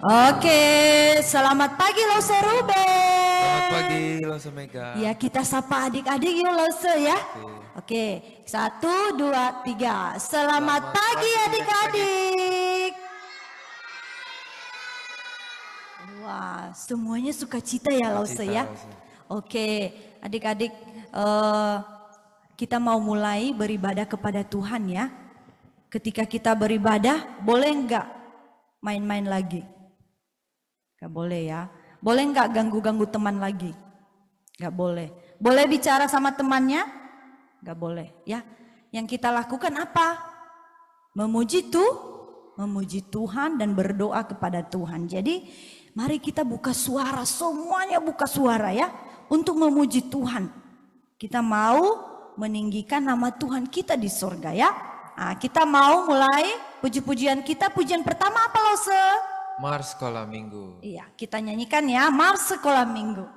Oke, selamat pagi Lose Ruben. Selamat pagi Lose Mega. Ya, kita sapa adik-adik yuk Lose ya. Oke, 1, 2, 3. Selamat pagi adik-adik. Wah, semuanya sukacita ya Lose ya. Oke, adik-adik, kita mau mulai beribadah kepada Tuhan ya. Ketika kita beribadah, boleh nggak main-main lagi? Gak boleh ya. Boleh nggak ganggu-ganggu teman lagi? Gak boleh. Boleh bicara sama temannya? Gak boleh ya. Yang kita lakukan apa? Memuji Tuhan dan berdoa kepada Tuhan. Jadi mari kita buka suara, semuanya buka suara ya. Untuk memuji Tuhan. Kita mau meninggikan nama Tuhan kita di surga ya. Nah, kita mau mulai puji-pujian kita. Pujian pertama apa Lose? Mars Sekolah Minggu. Iya, kita nyanyikan ya, Mars Sekolah Minggu.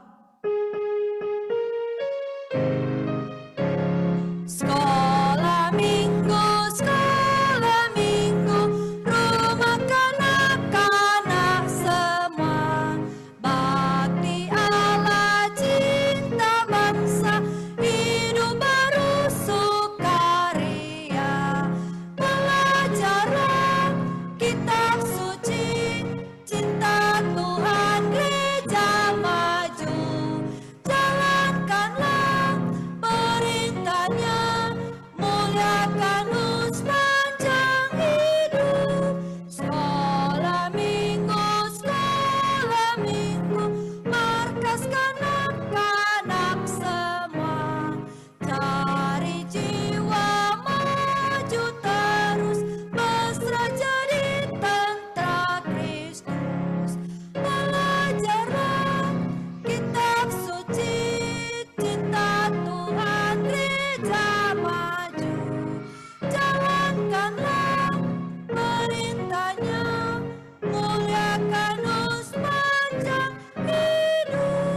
Sekolah Minggu, sekolah Minggu, rumah kanak-kanak semua. Bakti Allah, cinta bangsa, hidup baru sukaria. Belajarlah kitab suci, cinta Tuhan gereja maju. Jalankanlah perintahnya, muliakan sepanjang hidup. Sekolah minggu, markas kanak-kanak semua. Cari jiwa maju terus, mesra jadi tentara Kristus. Belajarlah kitab suci, cinta Tuhan gereja maju. Jalankanlah perintahnya, muliakan sepanjang hidup.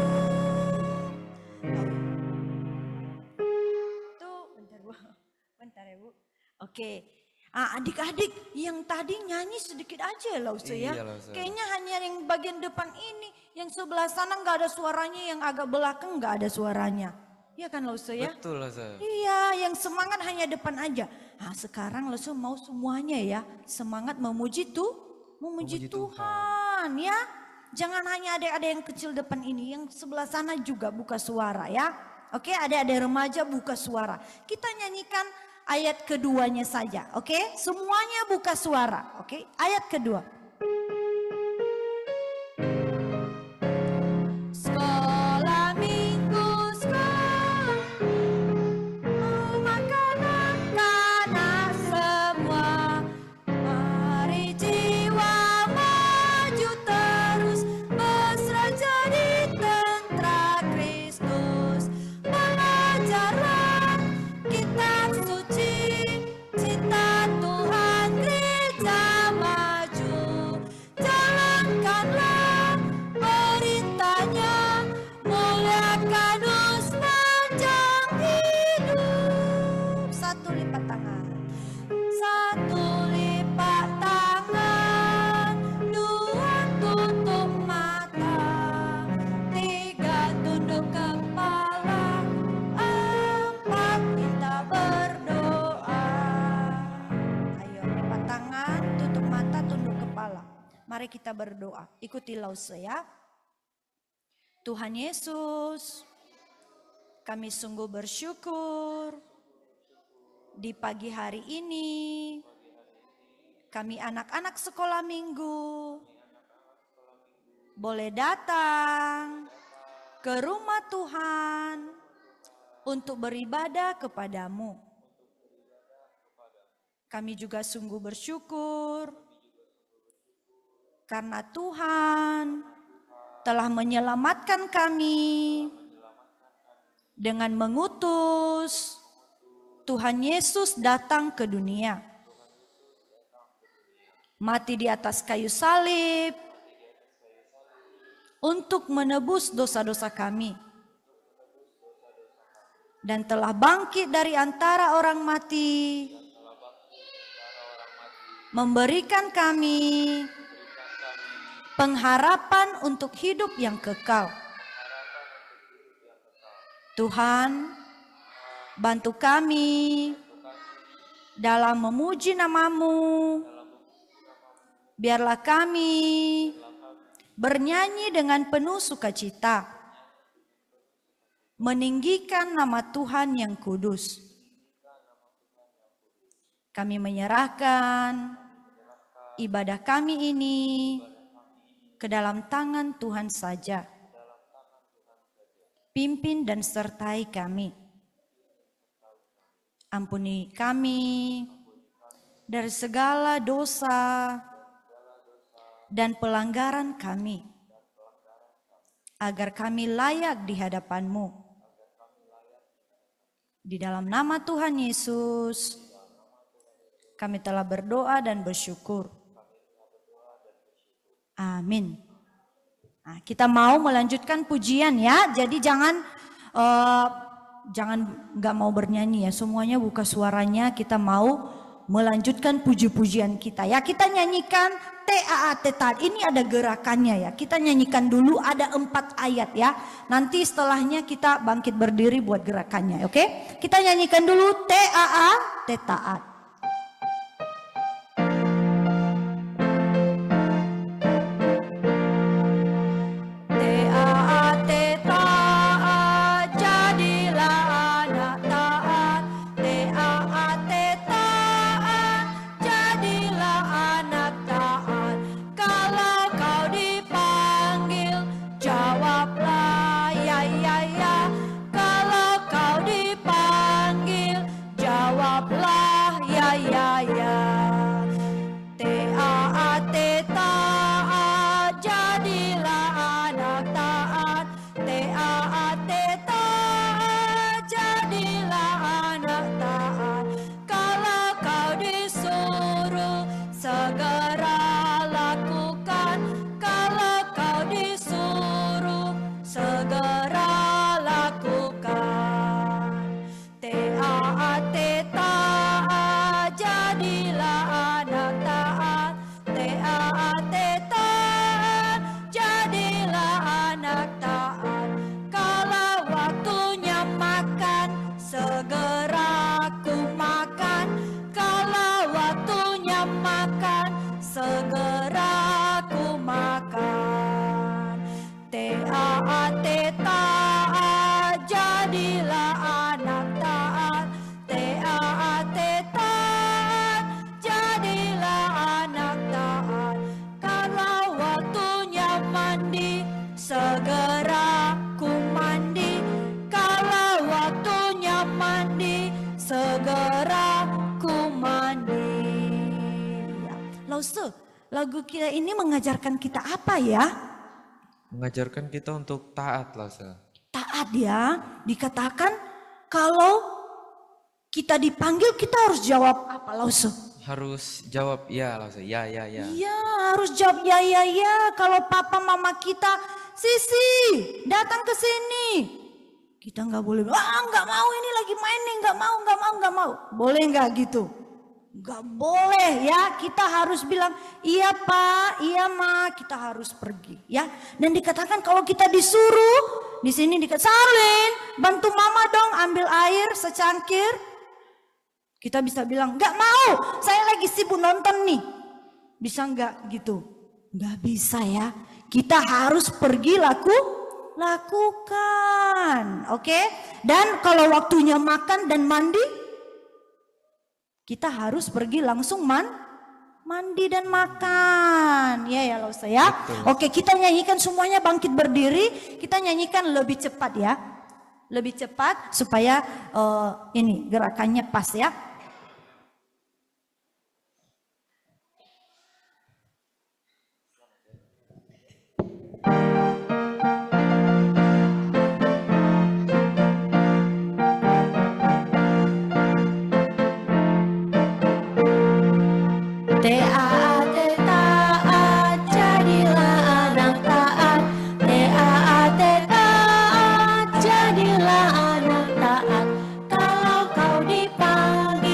Tuh, bentar ya Bu. Oke. Adik-adik yang tadi nyanyi sedikit aja Lause ya. Iya, Lause. Kayaknya hanya yang bagian depan ini, yang sebelah sana nggak ada suaranya, yang agak belakang nggak ada suaranya. Iya kan Lause ya? Betul Lose. Iya, yang semangat hanya depan aja. Nah, sekarang Lause mau semuanya ya, semangat memuji Tuhan ya. Jangan hanya ada yang kecil depan ini, yang sebelah sana juga buka suara ya. Oke, ada remaja buka suara. Kita nyanyikan ayat keduanya saja, oke? Semuanya buka suara, oke? Ayat kedua. Sekolah minggu, rumah kanak-kanak semua. Mari jiwa maju terus, mesra jadi tentara Kristus. Belajarlah kitab suci, cinta Tuhan gereja maju. Jalankanlah perintahnya, muliakan sepanjang hidup. Satu lipat tangan. Satu lipat tangan, dua tutup mata, tiga tunduk kepala, empat kita berdoa. Ayo lipat tangan, tutup mata, tunduk kepala. Mari kita berdoa. Ikuti Lause ya. Tuhan Yesus, kami sungguh bersyukur di pagi hari ini. Kami anak-anak sekolah minggu boleh datang ke rumah Tuhan untuk beribadah kepadamu. Kami juga sungguh bersyukur karena Tuhan telah menyelamatkan kami dengan mengutus Tuhan Yesus datang ke dunia. Mati di atas kayu salib untuk menebus dosa-dosa kami. Dan telah bangkit dari antara orang mati, memberikan kami pengharapan untuk hidup yang kekal. Tuhan, bantu kami dalam memuji nama-Mu. Biarlah kami bernyanyi dengan penuh sukacita, meninggikan nama Tuhan yang kudus. Kami menyerahkan ibadah kami ini ke dalam tangan Tuhan saja. Pimpin dan sertai kami. Ampuni kami dari segala dosa dan pelanggaran kami, agar kami layak di hadapan-Mu. Di dalam nama Tuhan Yesus, kami telah berdoa dan bersyukur. Amin. Nah, kita mau melanjutkan pujian ya, jadi jangan nggak mau bernyanyi ya, semuanya buka suaranya. Kita mau melanjutkan puji-pujian kita ya. Kita nyanyikan TAAT Taat. Ini ada gerakannya ya. Kita nyanyikan dulu, ada 4 ayat ya. Nanti setelahnya kita bangkit berdiri buat gerakannya, oke? Kita nyanyikan dulu TAAT Taat. Lagu kita ini mengajarkan kita apa ya? Mengajarkan kita untuk taat, Lause. Taat ya, dikatakan kalau kita dipanggil kita harus jawab apa, Lause? Harus jawab ya, Lause. Ya. Iya, harus jawab ya. Kalau papa mama kita, Sisi datang ke sini, kita nggak boleh, nggak mau, ini lagi main nih, nggak mau. Boleh nggak gitu? Gak boleh ya, kita harus bilang iya pak, iya ma, kita harus pergi ya. Dan dikatakan kalau kita disuruh, di sini dikatakan Salin, bantu mama dong ambil air secangkir. Kita bisa bilang gak mau, saya lagi sibuk nonton nih. Bisa gak gitu? Gak bisa ya, kita harus pergi lakukan, oke? Dan kalau waktunya makan dan mandi, kita harus pergi langsung mandi dan makan. Ya Lause ya. Oke, kita nyanyikan semuanya bangkit berdiri. Kita nyanyikan lebih cepat ya. Lebih cepat supaya ini gerakannya pas ya. Kalau kau dipanggil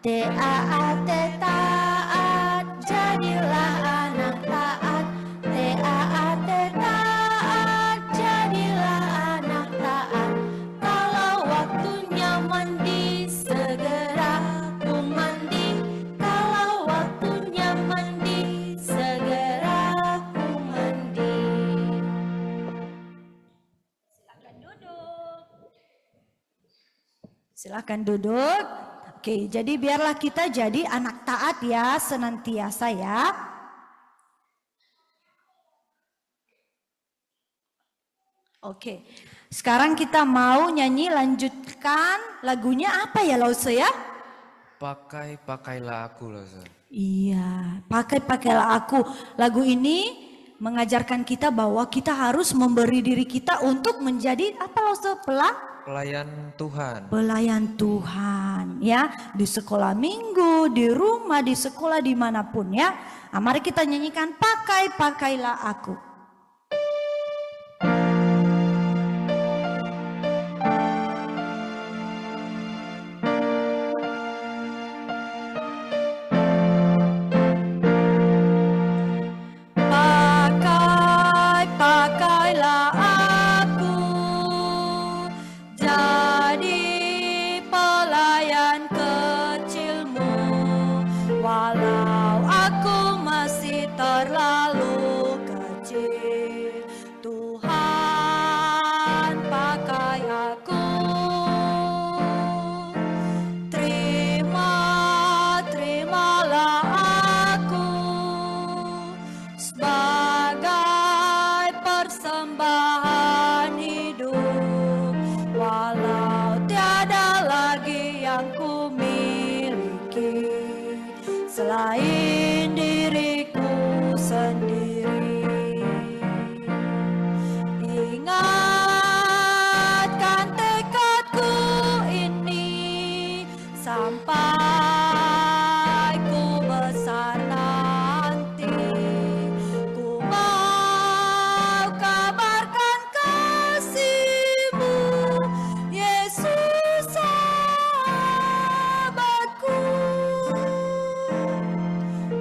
T-A-A-T taat, jadilah anak taat. T-A-A-T taat, jadilah anak taat. Kalau waktunya mandi, segera ku mandi. Kalau waktunya mandi, segera ku mandi. Silakan duduk. Silakan duduk. Oke, jadi biarlah kita jadi anak taat ya senantiasa ya. Oke, sekarang kita mau nyanyi lanjutkan lagunya apa ya Lause ya? Pakailah aku Lause. Iya, pakailah aku. Lagu ini mengajarkan kita bahwa kita harus memberi diri kita untuk menjadi apa Lause? Pelayan Tuhan. Pelayan Tuhan ya, di sekolah minggu, di rumah, di sekolah, dimanapun ya. Nah, mari kita nyanyikan pakailah aku. Pakailah aku jadi pelayan kecilmu, walau aku masih terlalu kecil. Tuhan pakai aku, terimalah aku sebagai persembahan hidup, walau tiada lagi yang ku miliki selain diriku sendiri. Ingatkan tekadku ini sampai ku besar nanti. Ku mau kabarkan kasih-Mu, Yesus sahabatku.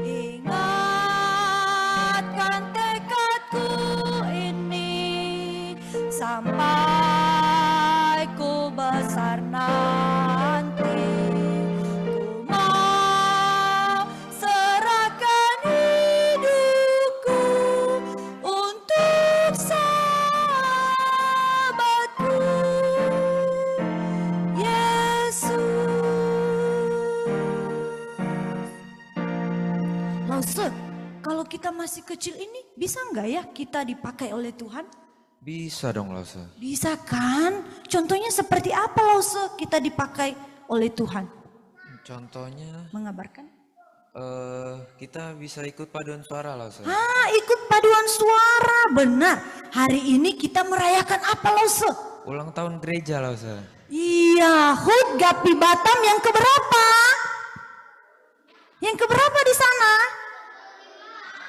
Ingatkan tekadku ini sampai ku besar nanti. Ku mau serahkan hidupku untuk sahabatku, Yesus. Lause, kalau kita masih kecil ini bisa nggak ya kita dipakai oleh Tuhan? Bisa dong Lause. Bisa kan? Contohnya seperti apa Lause kita dipakai oleh Tuhan? Contohnya Mengabarkan? kita bisa ikut paduan suara Lause. Ikut paduan suara, benar. Hari ini kita merayakan apa Lause? Ulang tahun gereja Lause. Iya, HUT Gapi Batam yang keberapa? Yang keberapa di sana?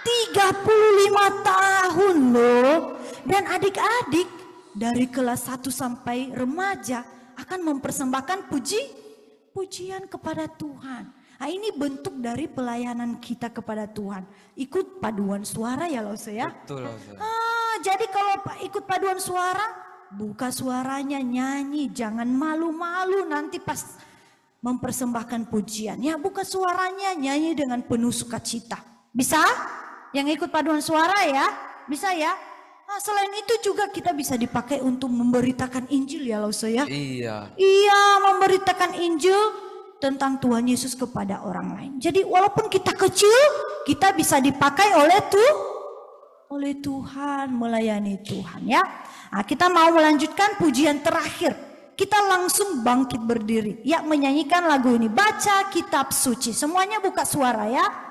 35 tahun loh. Dan adik-adik dari kelas 1 sampai remaja akan mempersembahkan pujian kepada Tuhan. Nah, ini bentuk dari pelayanan kita kepada Tuhan. Ikut paduan suara ya Lause ya. Betul Lause. Jadi kalau ikut paduan suara, buka suaranya nyanyi, jangan malu-malu nanti pas mempersembahkan pujian. Ya buka suaranya nyanyi dengan penuh sukacita. Bisa? Yang ikut paduan suara ya? Bisa ya? Nah, selain itu juga kita bisa dipakai untuk memberitakan Injil ya Lause ya. Iya. Iya, memberitakan Injil tentang Tuhan Yesus kepada orang lain. Jadi walaupun kita kecil, kita bisa dipakai oleh Tuhan, melayani Tuhan ya. Nah, kita mau melanjutkan pujian terakhir. Kita langsung bangkit berdiri. Ya, menyanyikan lagu ini. Baca kitab suci. Semuanya buka suara ya.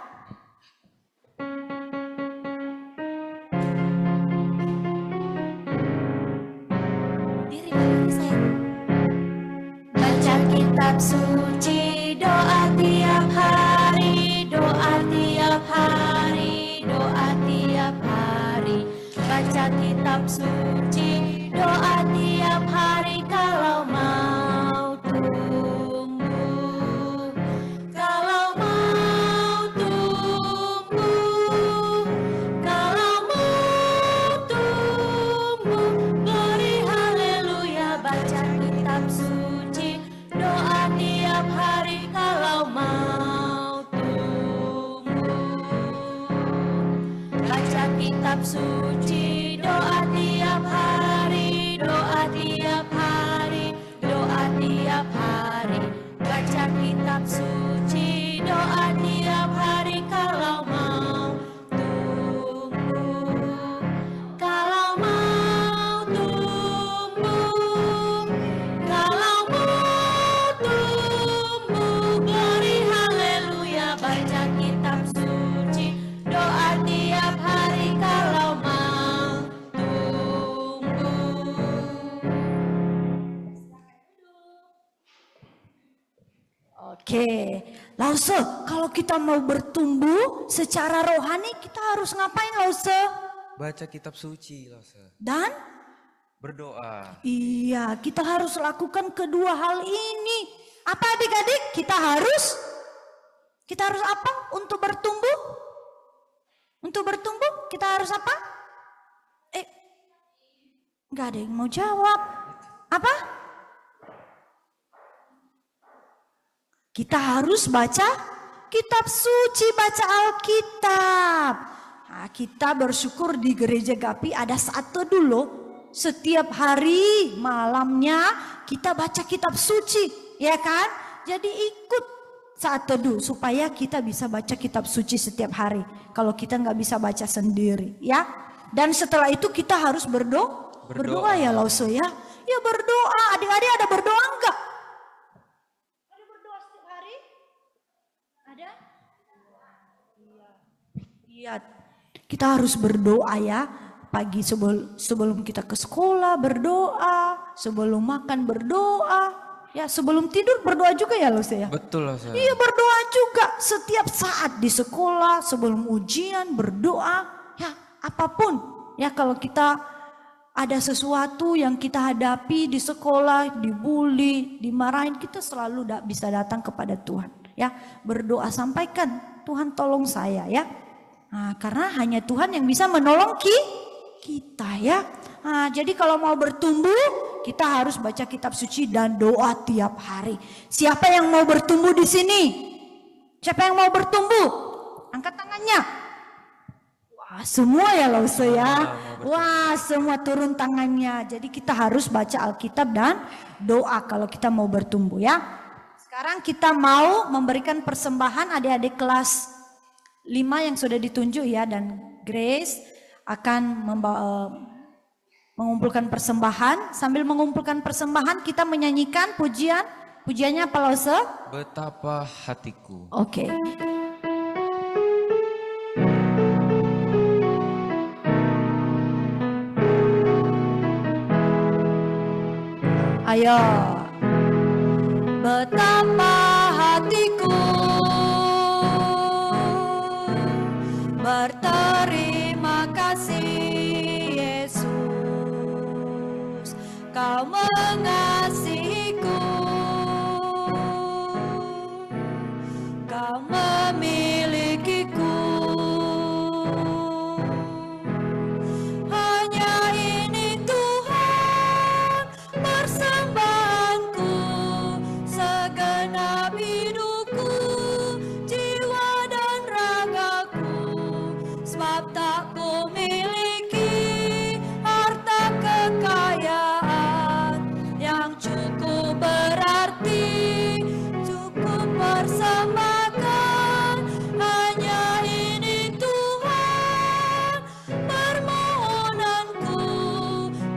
Baca kitab suci, doa tiap hari, doa tiap hari, doa tiap hari. Baca kitab suci, doa tiap hari kalau mau tumbuh. kitab suci, doa tiap hari kalau mau tumbuh. Kalau mau tumbuh, kalau mau tumbuh, glory haleluya, baca kitab suci, doa tiap hari kalau mau tumbuh. Oke, Lause, kalau kita mau bertumbuh secara rohani kita harus ngapain, Lause? Baca kitab suci, Lause. Dan? Berdoa. Iya, kita harus lakukan kedua hal ini. Apa adik-adik? Kita harus apa untuk bertumbuh? Untuk bertumbuh kita harus apa? Nggak ada yang mau jawab. Apa? Kita harus baca kitab suci, baca Alkitab. Nah, kita bersyukur di gereja Gapi ada satu dulu. Setiap hari malamnya kita baca kitab suci, ya kan? Jadi ikut saat teduh supaya kita bisa baca kitab suci setiap hari. Kalau kita nggak bisa baca sendiri, ya. Dan setelah itu kita harus berdoa ya Lause ya. Ya berdoa, adik-adik ada berdoa enggak? Ada berdoa setiap hari? Ada? Iya. Kita harus berdoa ya. Pagi sebelum kita ke sekolah berdoa, sebelum makan berdoa, ya sebelum tidur berdoa juga ya Lause ya. Betul, Lause. Iya berdoa juga setiap saat di sekolah, sebelum ujian berdoa, ya apapun. Ya kalau kita ada sesuatu yang kita hadapi di sekolah, dibully, dimarahin, kita selalu bisa datang kepada Tuhan. Ya berdoa, sampaikan, Tuhan tolong saya ya. Nah, karena hanya Tuhan yang bisa menolong kita ya. Nah, jadi kalau mau bertumbuh, kita harus baca kitab suci dan doa tiap hari. Siapa yang mau bertumbuh di sini? Siapa yang mau bertumbuh? Angkat tangannya. Wah, semua ya Lause ya. Wah, semua turun tangannya. Jadi kita harus baca Alkitab dan doa kalau kita mau bertumbuh ya. Sekarang kita mau memberikan persembahan adik-adik kelas 5 yang sudah ditunjuk ya, dan Grace akan mengumpulkan persembahan. Sambil mengumpulkan persembahan kita menyanyikan pujian. Pujiannya apa Lause? Betapa hatiku. Oke. Ayo. Betapa hatiku berterima kasih Yesus, Kau mengasihiku, Kau memilikiku. Hanya ini Tuhan persembahanku, segenap hidupku, jiwa dan ragaku. Sebab tak ku miliki harta kekayaan yang cukup berarti, cukup persembahkan. Hanya ini Tuhan permohonanku,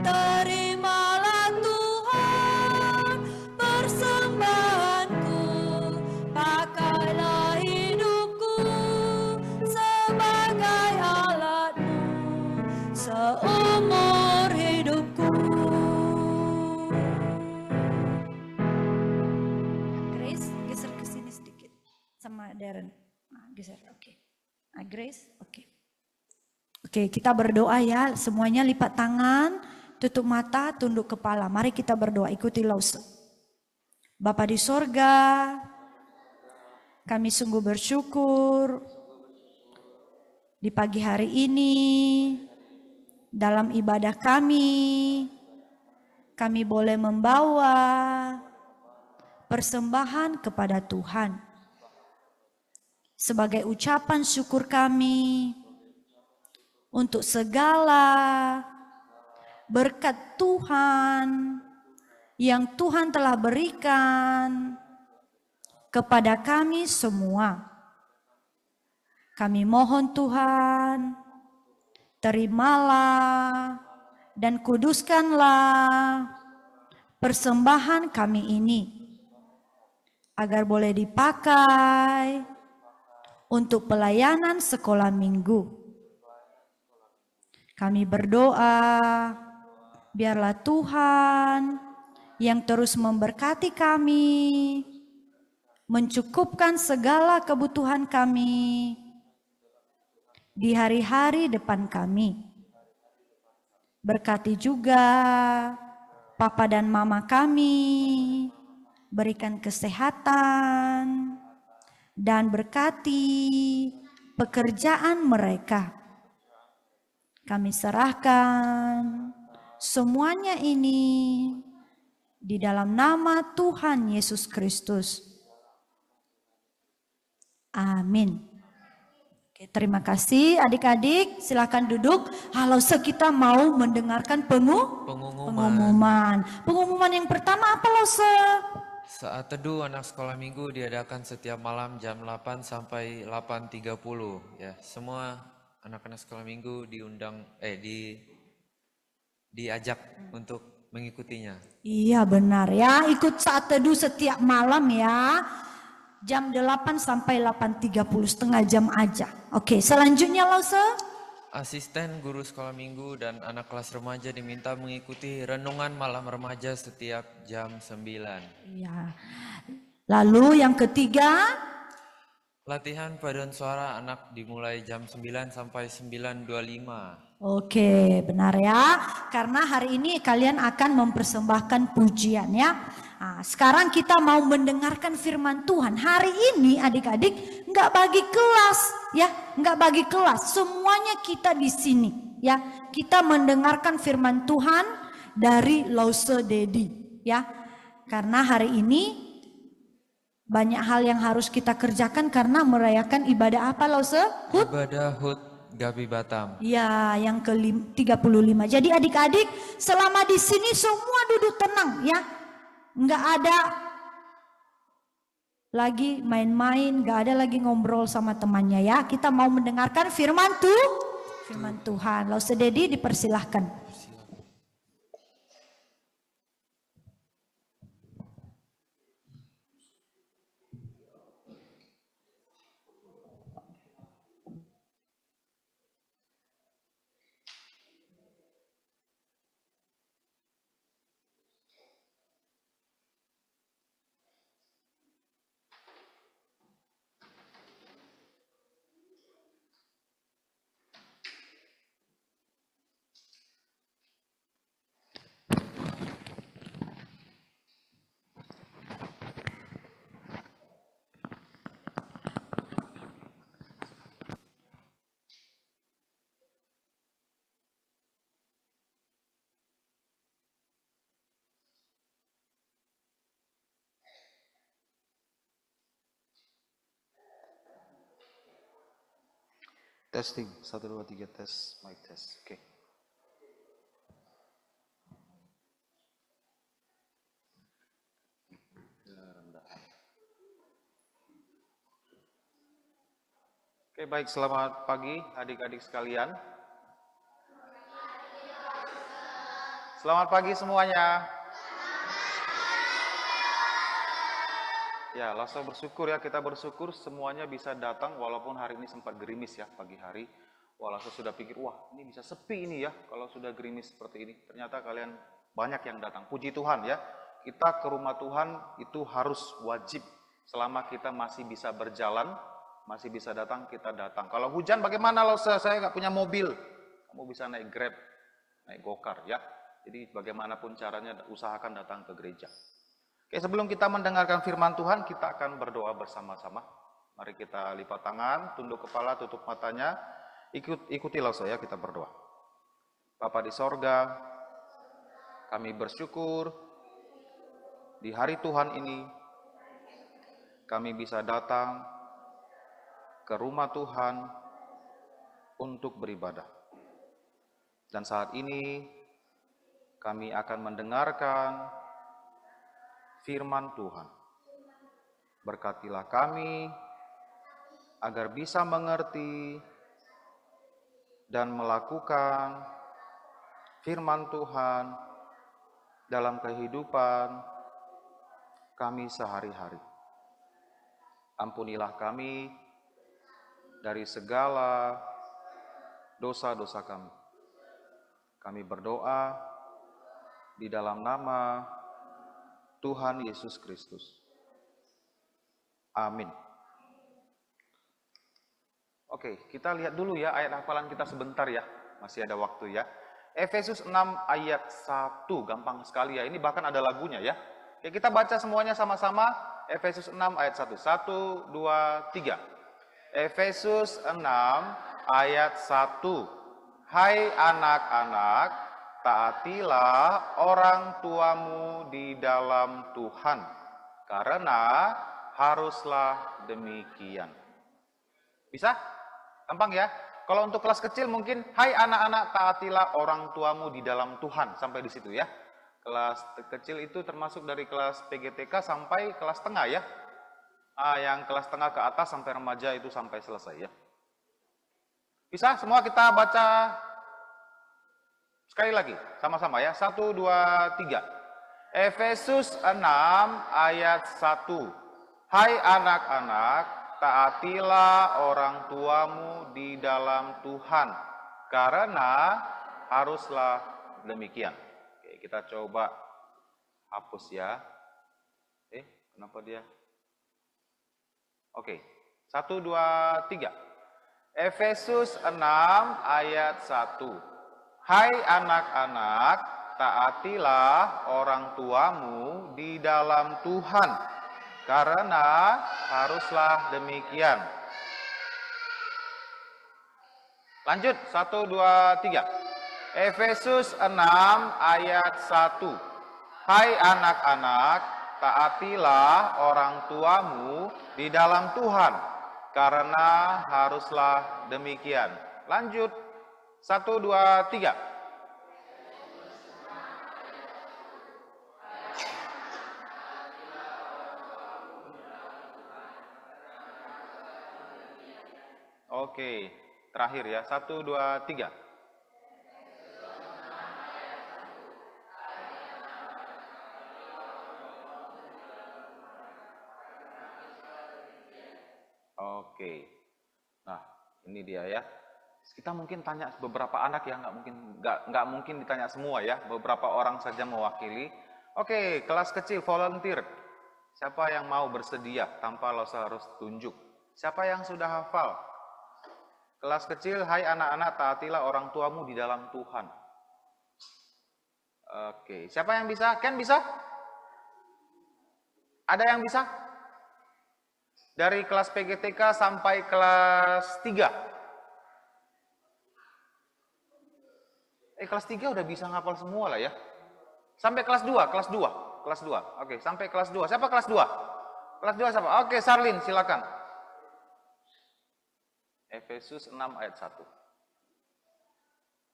terimalah Tuhan persembahanku. Pakailah hidupku sebagai alatmu seumur hidupku. Grace, geser ke sini sedikit sama Darren. Nah, geser, oke. Nah, Grace, oke. Oke, kita berdoa ya. Semuanya lipat tangan, tutup mata, tunduk kepala. Mari kita berdoa, ikuti Lause. Bapa di sorga, kami sungguh bersyukur di pagi hari ini dalam ibadah kami boleh membawa persembahan kepada Tuhan sebagai ucapan syukur kami untuk segala berkat Tuhan yang Tuhan telah berikan kepada kami semua. Kami mohon Tuhan, terimalah dan kuduskanlah persembahan kami ini, agar boleh dipakai untuk pelayanan sekolah minggu. Kami berdoa, biarlah Tuhan yang terus memberkati kami, mencukupkan segala kebutuhan kami di hari-hari depan kami. Berkati juga Papa dan Mama kami, berikan kesehatan, dan berkati pekerjaan mereka. Kami serahkan semuanya ini di dalam nama Tuhan Yesus Kristus. Amin. Oke, terima kasih adik-adik, silakan duduk. Halo, kita mau mendengarkan pengumuman. Pengumuman yang pertama apa Lose? Saat teduh anak sekolah minggu diadakan setiap malam jam 8 sampai 8.30 ya. Semua anak-anak sekolah minggu diajak untuk mengikutinya. Iya benar ya, ikut saat teduh setiap malam ya. Jam 8 sampai 8.30, setengah jam aja. Oke, selanjutnya Lause. Asisten guru sekolah minggu dan anak kelas remaja diminta mengikuti renungan malam remaja setiap jam 9. Iya. Lalu yang ketiga, latihan paduan suara anak dimulai jam 9 sampai 9.25. Oke, benar ya. Karena hari ini kalian akan mempersembahkan pujian ya. Nah, sekarang kita mau mendengarkan firman Tuhan. Hari ini adik-adik nggak bagi kelas ya, nggak bagi kelas. Semuanya kita di sini ya. Kita mendengarkan firman Tuhan dari Lause Dedi ya. Karena hari ini banyak hal yang harus kita kerjakan karena merayakan ibadah apa Lause? Ibadah HUT Gabi Batam. Ya, yang ke-35. Jadi adik-adik selama di sini semua duduk tenang ya. Nggak ada lagi main-main, nggak ada lagi ngobrol sama temannya ya. Kita mau mendengarkan firman Tuhan. Lause Dedi dipersilahkan. Testing, 1, 2, 3, tes, mic test, oke. Oke, baik, selamat pagi adik-adik sekalian. Selamat pagi semuanya. Ya, langsung bersyukur ya, kita bersyukur semuanya bisa datang walaupun hari ini sempat gerimis ya pagi hari. Wah, langsung sudah pikir, wah ini bisa sepi ini ya kalau sudah gerimis seperti ini. Ternyata kalian banyak yang datang. Puji Tuhan ya, kita ke rumah Tuhan itu harus wajib. Selama kita masih bisa berjalan, masih bisa datang, kita datang. Kalau hujan bagaimana kalau saya nggak punya mobil? Kamu bisa naik Grab, naik Gokar ya. Jadi bagaimanapun caranya usahakan datang ke gereja. Oke, sebelum kita mendengarkan firman Tuhan, kita akan berdoa bersama-sama. Mari kita lipat tangan, tunduk kepala, tutup matanya. Ikutilah saya, kita berdoa. Bapa di sorga, kami bersyukur di hari Tuhan ini, kami bisa datang ke rumah Tuhan untuk beribadah. Dan saat ini, kami akan mendengarkan firman Tuhan. Berkatilah kami agar bisa mengerti dan melakukan firman Tuhan dalam kehidupan kami sehari-hari. Ampunilah kami dari segala dosa-dosa kami. Kami berdoa di dalam nama Tuhan Yesus Kristus. Amin. Oke, kita lihat dulu ya ayat hafalan kita sebentar ya. Masih ada waktu ya. Efesus 6 ayat 1, gampang sekali ya. Ini bahkan ada lagunya ya. Oke, kita baca semuanya sama-sama. Efesus 6 ayat 1. 1, 2, 3. Efesus 6 ayat 1. Hai anak-anak, taatilah orang tuamu di dalam Tuhan, karena haruslah demikian. Bisa? Gampang ya? Kalau untuk kelas kecil mungkin, hai anak-anak, taatilah orang tuamu di dalam Tuhan. Sampai di situ ya. Kelas kecil itu termasuk dari kelas PGTK sampai kelas tengah ya. Yang kelas tengah ke atas sampai remaja itu sampai selesai ya. Bisa? Semua kita baca sekali lagi. Sama-sama ya. 1, 2, 3. Efesus 6 ayat 1. Hai anak-anak, taatilah orang tuamu di dalam Tuhan, karena haruslah demikian. Oke, kita coba hapus ya. Kenapa dia? Oke, 1, 2, 3. Efesus 6 ayat 1. Hai anak-anak, taatilah orang tuamu di dalam Tuhan, karena haruslah demikian. Lanjut, 1, 2, 3. Efesus 6 ayat 1. Hai anak-anak, taatilah orang tuamu di dalam Tuhan, karena haruslah demikian. Lanjut, 1, 2, 3. Oke, terakhir ya. 1, 2, 3. Oke. Nah, ini dia ya. Kita mungkin tanya beberapa anak ya, nggak mungkin ditanya semua ya. Beberapa orang saja mewakili. Oke, kelas kecil volunteer. Siapa yang mau bersedia tanpa harus tunjuk? Siapa yang sudah hafal? Kelas kecil, hai anak-anak, taatilah orang tuamu di dalam Tuhan. Oke, siapa yang bisa? Ken bisa? Ada yang bisa? Dari kelas PGTK sampai kelas 3. Kelas 3 udah bisa ngapal semua lah ya. Sampai kelas 2, kelas 2, kelas 2. Oke, sampai kelas 2. Siapa kelas 2? Kelas 2 siapa? Oke, Sarlin, silakan. Efesus 6 ayat 1.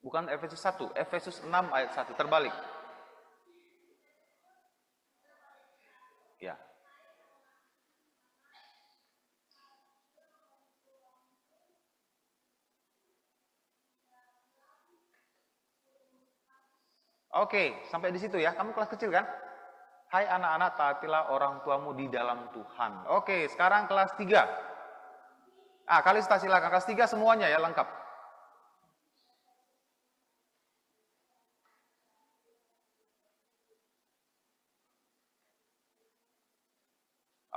Bukan Efesus 1, Efesus 6 ayat 1, terbalik. Ya. Oke, sampai di situ ya. Kamu kelas kecil kan? Hai anak-anak, taatilah orang tuamu di dalam Tuhan. Oke, sekarang kelas 3. Kalista silakan. Kelas 3 semuanya ya, lengkap.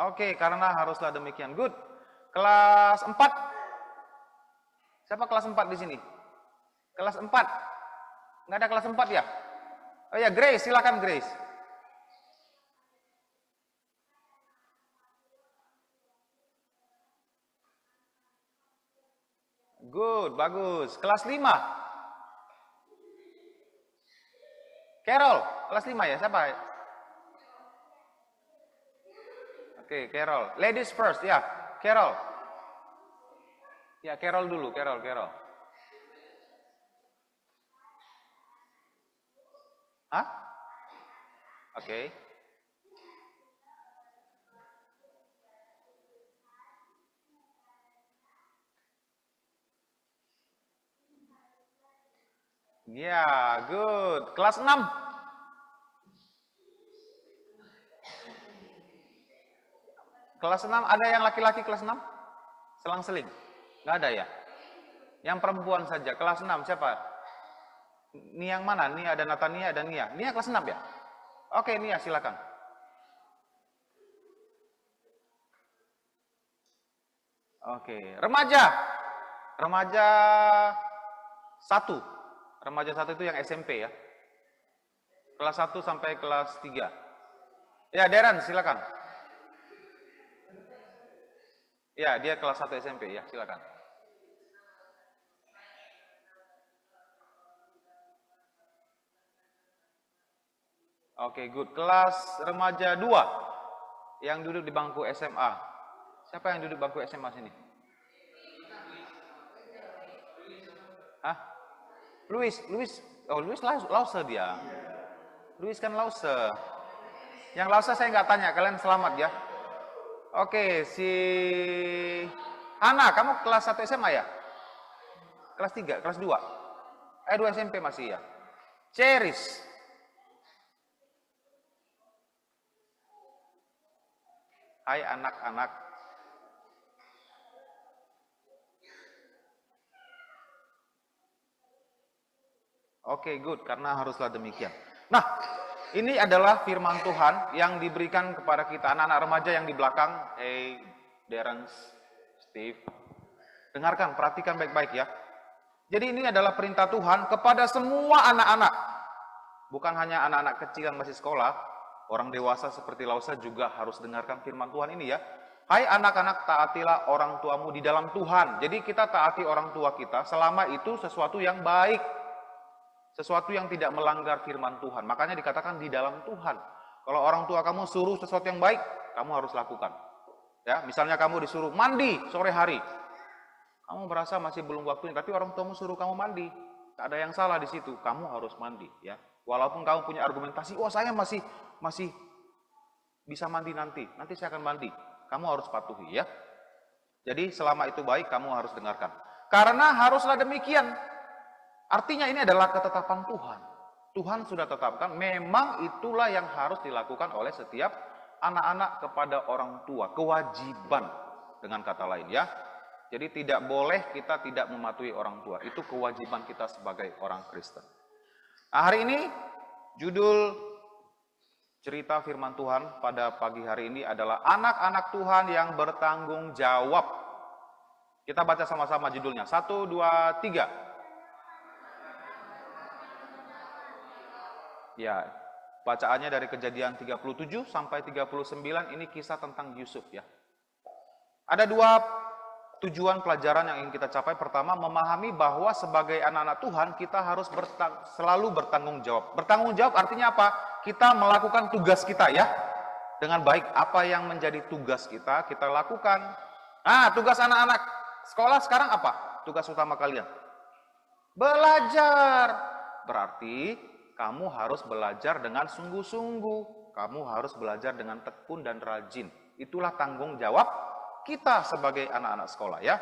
Oke, karena haruslah demikian. Good. Kelas 4. Siapa kelas 4 di sini? Kelas 4. Nggak ada kelas 4 ya? Oh ya, Grace, silakan Grace. Good, bagus. Kelas 5. Carol, kelas 5 ya, siapa? Oke, Carol. Ladies first, ya. Carol. Ya, Carol dulu, Carol. Hah? Oke. Ya, good. Kelas 6. Kelas 6, ada yang laki-laki kelas 6? Selang-seling? Nggak ada ya? Yang perempuan saja, kelas 6, siapa? Nia yang mana? Nia, ada Natania, ada Nia. Nia kelas 6 ya? Oke, Nia silakan. Oke, remaja. Remaja 1. Remaja 1 itu yang SMP ya. Kelas 1 sampai kelas 3. Ya, Deran silakan. Ya, dia kelas 1 SMP ya, silakan. Oke, good. Kelas remaja 2 yang duduk di bangku SMA. Siapa yang duduk bangku SMA sini? Hah? Luis. Oh, Luis Lause dia. Luis kan Lause. Yang Lause saya nggak tanya, kalian selamat ya. Oke, si Hana, kamu kelas 1 SMA ya? Kelas 3, kelas 2? 2 SMP masih ya? Ceris. Hai anak-anak. Oke, good, karena haruslah demikian. Nah, ini adalah firman Tuhan yang diberikan kepada kita, anak-anak remaja yang di belakang. Hey, Darren, Steve. Dengarkan, perhatikan baik-baik ya. Jadi ini adalah perintah Tuhan kepada semua anak-anak. Bukan hanya anak-anak kecil yang masih sekolah, orang dewasa seperti Lausa juga harus dengarkan firman Tuhan ini ya. Hai anak-anak, taatilah orang tuamu di dalam Tuhan. Jadi kita taati orang tua kita selama itu sesuatu yang baik. Sesuatu yang tidak melanggar firman Tuhan. Makanya dikatakan di dalam Tuhan. Kalau orang tua kamu suruh sesuatu yang baik, kamu harus lakukan. Ya, misalnya kamu disuruh mandi sore hari. Kamu merasa masih belum waktunya, tapi orang tuamu suruh kamu mandi. Tak ada yang salah di situ. Kamu harus mandi, ya. Walaupun kamu punya argumentasi, "Oh, saya masih bisa mandi nanti. Nanti saya akan mandi." Kamu harus patuhi, ya. Jadi selama itu baik, kamu harus dengarkan. Karena haruslah demikian. Artinya ini adalah ketetapan Tuhan. Tuhan sudah tetapkan, memang itulah yang harus dilakukan oleh setiap anak-anak kepada orang tua. Kewajiban dengan kata lain ya. Jadi tidak boleh kita tidak mematuhi orang tua. Itu kewajiban kita sebagai orang Kristen. Nah, hari ini judul cerita firman Tuhan pada pagi hari ini adalah anak-anak Tuhan yang bertanggung jawab. Kita baca sama-sama judulnya. 1, 2, 3. Ya, bacaannya dari Kejadian 37 sampai 39, ini kisah tentang Yusuf ya. Ada 2 tujuan pelajaran yang ingin kita capai. Pertama, memahami bahwa sebagai anak-anak Tuhan, kita harus selalu bertanggung jawab. Bertanggung jawab artinya apa? Kita melakukan tugas kita ya, dengan baik. Apa yang menjadi tugas kita lakukan. Nah, tugas anak-anak sekolah sekarang apa? Tugas utama kalian? Belajar. Berarti kamu harus belajar dengan sungguh-sungguh. Kamu harus belajar dengan tekun dan rajin. Itulah tanggung jawab kita sebagai anak-anak sekolah ya.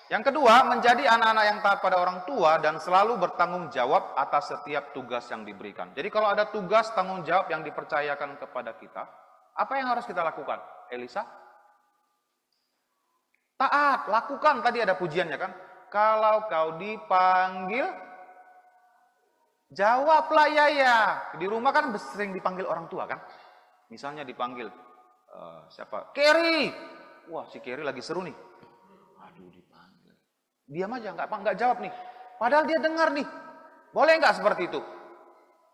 Yang kedua, menjadi anak-anak yang taat pada orang tua dan selalu bertanggung jawab atas setiap tugas yang diberikan. Jadi kalau ada tugas tanggung jawab yang dipercayakan kepada kita, apa yang harus kita lakukan? Elisa? Taat, lakukan. Tadi ada pujiannya kan? Kalau kau dipanggil, jawablah ya. Di rumah kan sering dipanggil orang tua kan? Misalnya dipanggil siapa? Kerry. Wah, si Kerry lagi seru nih. Aduh, dipanggil. Diam aja, nggak jawab nih. Padahal dia dengar nih. Boleh nggak seperti itu?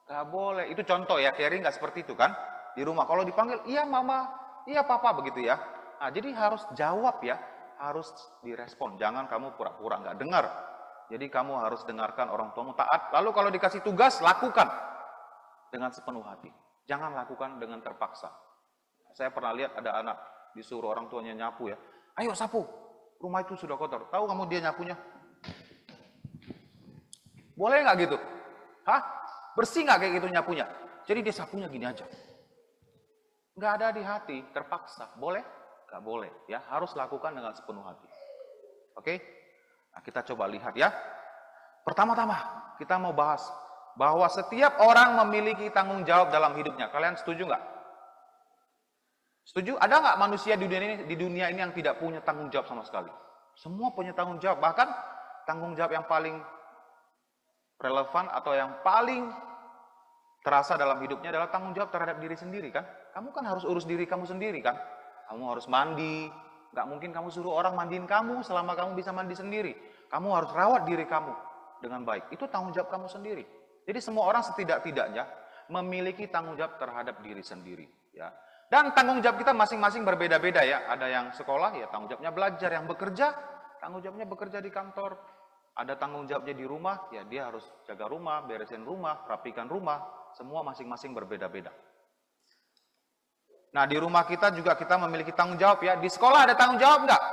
Nggak boleh. Itu contoh ya, Kerry nggak seperti itu kan? Di rumah kalau dipanggil, iya mama, iya papa begitu ya. Nah, jadi harus jawab ya, harus direspon. Jangan kamu pura-pura nggak dengar. Jadi kamu harus dengarkan orang tuamu, taat. Lalu kalau dikasih tugas, lakukan dengan sepenuh hati. Jangan lakukan dengan terpaksa. Saya pernah lihat ada anak disuruh orang tuanya nyapu ya. Ayo sapu, rumah itu sudah kotor. Tahu kamu dia nyapunya? Boleh nggak gitu? Hah? Bersih nggak kayak gitu nyapunya? Jadi dia sapunya gini aja. Nggak ada di hati, terpaksa. Boleh? Nggak boleh. Ya, harus lakukan dengan sepenuh hati. Oke? Nah, kita coba lihat ya. Pertama-tama kita mau bahas bahwa setiap orang memiliki tanggung jawab dalam hidupnya. Kalian setuju nggak? Setuju? Ada nggak manusia di dunia ini yang tidak punya tanggung jawab sama sekali? Semua punya tanggung jawab. Bahkan tanggung jawab yang paling relevan atau yang paling terasa dalam hidupnya adalah tanggung jawab terhadap diri sendiri kan? Kamu kan harus urus diri kamu sendiri kan? Kamu harus mandi. Nggak mungkin kamu suruh orang mandiin kamu selama kamu bisa mandi sendiri. Kamu harus rawat diri kamu dengan baik. Itu tanggung jawab kamu sendiri. Jadi semua orang setidak-tidaknya memiliki tanggung jawab terhadap diri sendiri. Ya. Dan tanggung jawab kita masing-masing berbeda-beda ya. Ada yang sekolah ya tanggung jawabnya belajar, yang bekerja tanggung jawabnya bekerja di kantor. Ada tanggung jawabnya di rumah, ya dia harus jaga rumah, beresin rumah, rapikan rumah. Semua masing-masing berbeda-beda. Nah di rumah kita juga kita memiliki tanggung jawab ya. Di sekolah ada tanggung jawab nggak?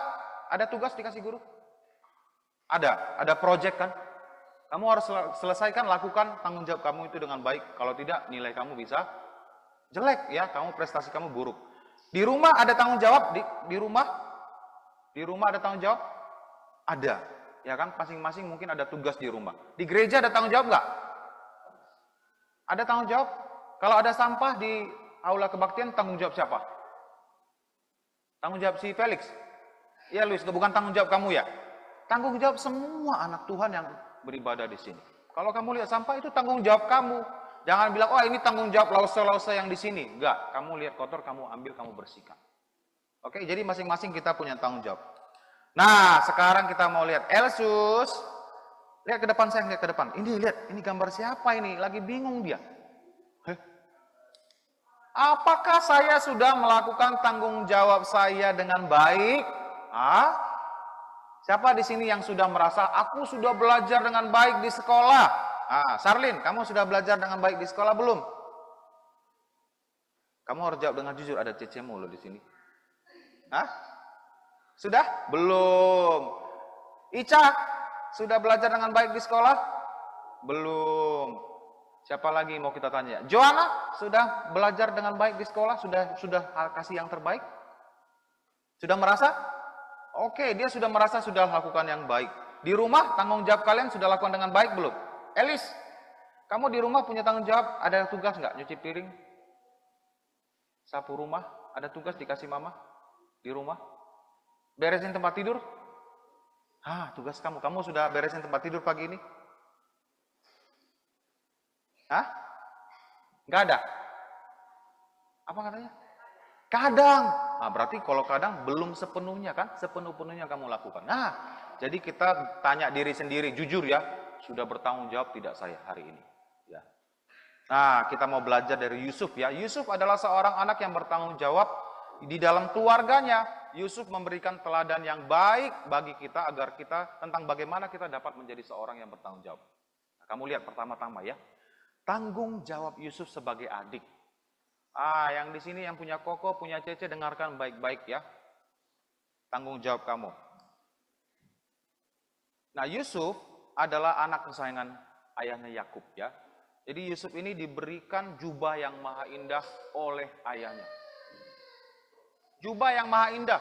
Ada tugas dikasih guru? Ada project kan? Kamu harus selesaikan, lakukan tanggung jawab kamu itu dengan baik. Kalau tidak, nilai kamu bisa jelek ya, kamu prestasi kamu buruk. Di rumah ada tanggung jawab, di rumah ada tanggung jawab? Ada, ya kan? Masing-masing mungkin ada tugas di rumah. Di gereja ada tanggung jawab nggak? Ada tanggung jawab? Kalau ada sampah di aula kebaktian, tanggung jawab siapa? Tanggung jawab si Felix? Iya Luis, bukan tanggung jawab kamu ya? Tanggung jawab semua anak Tuhan yang beribadah di sini. Kalau kamu lihat sampah itu tanggung jawab kamu. Jangan bilang, oh ini tanggung jawab lause-lause yang di sini. Enggak, kamu lihat kotor, kamu ambil, kamu bersihkan. Oke, jadi masing-masing kita punya tanggung jawab. Nah, sekarang kita mau lihat Elsus. Lihat ke depan, saya lihat ke depan. Ini lihat, ini gambar siapa ini? Lagi bingung dia. Apakah saya sudah melakukan tanggung jawab saya dengan baik? Siapa di sini yang sudah merasa aku sudah belajar dengan baik di sekolah? Sarlin, kamu sudah belajar dengan baik di sekolah belum? Kamu harus jawab dengan jujur, ada cecemu loh di sini. Sudah? Belum. Ica, sudah belajar dengan baik di sekolah? Belum. Siapa lagi mau kita tanya? Joanna, sudah belajar dengan baik di sekolah? Sudah kasih yang terbaik? Sudah merasa? Oke, dia sudah merasa sudah lakukan yang baik. Di rumah, tanggung jawab kalian sudah lakukan dengan baik belum? Elis, kamu di rumah punya tanggung jawab? Ada tugas nggak? Nyuci piring? Sapu rumah? Ada tugas dikasih mama? Di rumah? Beresin tempat tidur? Tugas kamu. Kamu sudah beresin tempat tidur pagi ini? Nggak ada? Apa katanya? Kadang. Berarti kalau kadang belum sepenuhnya kan? Sepenuh-penuhnya kamu lakukan. Jadi kita tanya diri sendiri, jujur ya, sudah bertanggung jawab tidak saya hari ini? Ya. Nah, kita mau belajar dari Yusuf ya. Yusuf adalah seorang anak yang bertanggung jawab di dalam keluarganya. Yusuf memberikan teladan yang baik bagi kita agar kita tentang bagaimana kita dapat menjadi seorang yang bertanggung jawab. Nah, kamu lihat pertama-tama ya. Tanggung jawab Yusuf sebagai adik. Yang di sini yang punya Koko, punya Cece, dengarkan baik-baik ya. Tanggung jawab kamu. Nah, Yusuf adalah anak kesayangan ayahnya Yakub ya. Jadi Yusuf ini diberikan jubah yang maha indah oleh ayahnya. Jubah yang maha indah.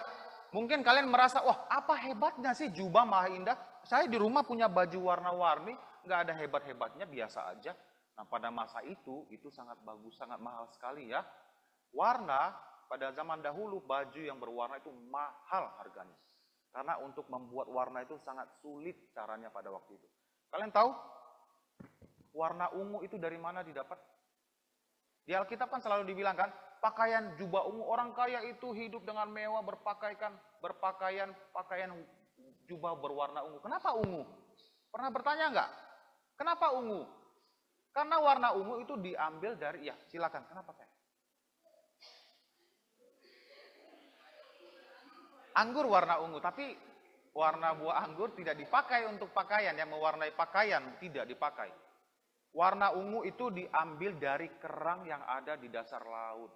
Mungkin kalian merasa, wah apa hebatnya sih jubah maha indah? Saya di rumah punya baju warna-warni, nggak ada hebat-hebatnya, biasa aja. Nah pada masa itu sangat bagus, sangat mahal sekali ya. Warna, pada zaman dahulu baju yang berwarna itu mahal harganya. Karena untuk membuat warna itu sangat sulit caranya pada waktu itu. Kalian tahu warna ungu itu dari mana didapat? Di Alkitab kan selalu dibilang kan, pakaian jubah ungu, orang kaya itu hidup dengan mewah, berpakaian jubah berwarna ungu. Kenapa ungu? Pernah bertanya enggak? Kenapa ungu? Karena warna ungu itu diambil dari, ya silakan, kenapa saya? Anggur warna ungu, tapi warna buah anggur tidak dipakai untuk pakaian, yang mewarnai pakaian tidak dipakai. Warna ungu itu diambil dari kerang yang ada di dasar laut.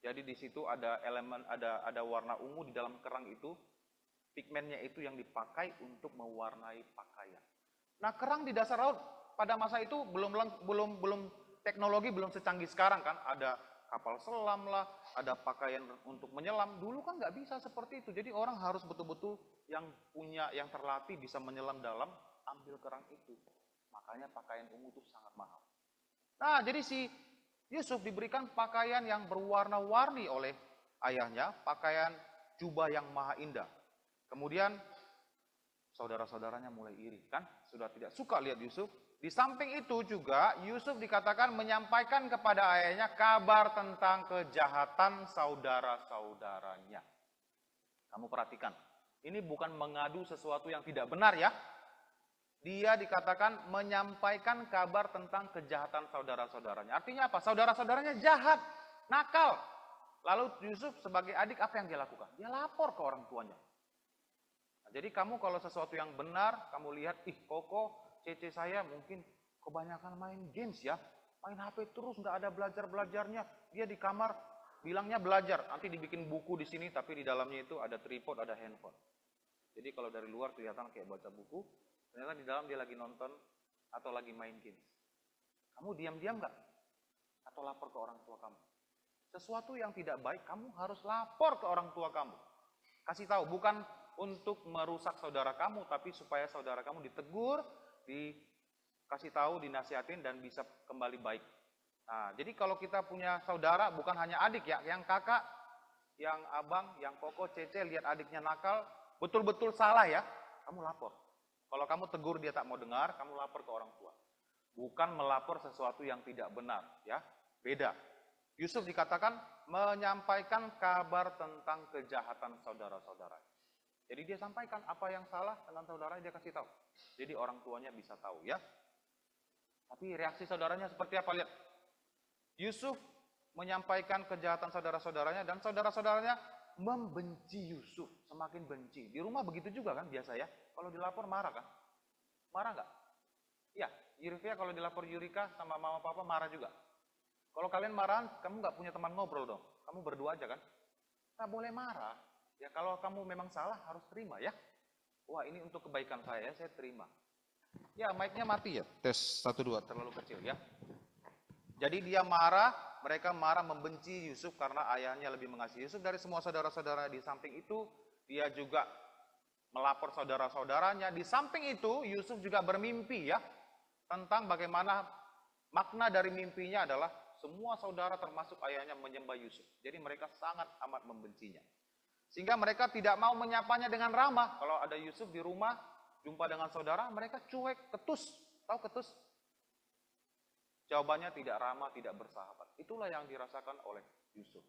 Jadi di situ ada elemen, ada warna ungu di dalam kerang itu, pigmennya itu yang dipakai untuk mewarnai pakaian. Nah kerang di dasar laut pada masa itu belum teknologi belum secanggih sekarang kan, ada kapal selam lah, ada pakaian untuk menyelam. Dulu kan nggak bisa seperti itu. Jadi orang harus betul-betul yang punya, yang terlatih bisa menyelam dalam, ambil kerang itu. Makanya pakaian ungu itu sangat mahal. Nah, jadi si Yusuf diberikan pakaian yang berwarna-warni oleh ayahnya, pakaian jubah yang maha indah. Kemudian saudara-saudaranya mulai iri, kan? Sudah tidak suka lihat Yusuf. Di samping itu juga Yusuf dikatakan menyampaikan kepada ayahnya kabar tentang kejahatan saudara-saudaranya. Kamu perhatikan, ini bukan mengadu sesuatu yang tidak benar ya. Dia dikatakan menyampaikan kabar tentang kejahatan saudara-saudaranya. Artinya apa? Saudara-saudaranya jahat, nakal. Lalu Yusuf sebagai adik apa yang dia lakukan? Dia lapor ke orang tuanya. Nah, jadi kamu kalau sesuatu yang benar, kamu lihat, Koko, Cece saya mungkin kebanyakan main games ya. Main HP terus, nggak ada belajar-belajarnya. Dia di kamar bilangnya belajar. Nanti dibikin buku di sini, tapi di dalamnya itu ada tripod, ada handphone. Jadi kalau dari luar kelihatan kayak baca buku, ternyata di dalam dia lagi nonton atau lagi main games. Kamu diam-diam nggak? Atau lapor ke orang tua kamu? Sesuatu yang tidak baik, kamu harus lapor ke orang tua kamu. Kasih tahu, bukan untuk merusak saudara kamu, tapi supaya saudara kamu ditegur, dikasih tahu, dinasihatin, dan bisa kembali baik. Nah, jadi kalau kita punya saudara, bukan hanya adik ya, yang kakak, yang abang, yang koko, cece, lihat adiknya nakal, betul-betul salah ya, kamu lapor. Kalau kamu tegur dia tak mau dengar, kamu lapor ke orang tua. Bukan melapor sesuatu yang tidak benar, ya, beda. Yusuf dikatakan menyampaikan kabar tentang kejahatan saudara-saudara. Jadi dia sampaikan apa yang salah dengan saudaranya, dia kasih tahu. Jadi orang tuanya bisa tahu ya. Tapi reaksi saudaranya seperti apa? Lihat. Yusuf menyampaikan kejahatan saudara-saudaranya dan saudara-saudaranya membenci Yusuf, semakin benci. Di rumah begitu juga kan biasa ya. Kalau dilapor marah kan? Marah nggak? Iya, Yurifia kalau dilapor Yurika sama mama papa marah juga. Kalau kalian marahan, kamu nggak punya teman ngobrol dong. Kamu berdua aja kan? Nggak boleh marah. Ya kalau kamu memang salah harus terima ya. Wah ini untuk kebaikan saya terima. Ya mic-nya mati ya. Tes 1 2 terlalu kecil ya. Jadi dia marah, mereka marah membenci Yusuf karena ayahnya lebih mengasihi Yusuf dari semua saudara-saudara. Di samping itu dia juga melapor saudara-saudaranya. Di samping itu Yusuf juga bermimpi ya tentang bagaimana makna dari mimpinya adalah semua saudara termasuk ayahnya menyembah Yusuf. Jadi mereka sangat amat membencinya. Sehingga mereka tidak mau menyapanya dengan ramah. Kalau ada Yusuf di rumah, jumpa dengan saudara, mereka cuek, ketus. Tahu ketus? Jawabannya tidak ramah, tidak bersahabat. Itulah yang dirasakan oleh Yusuf.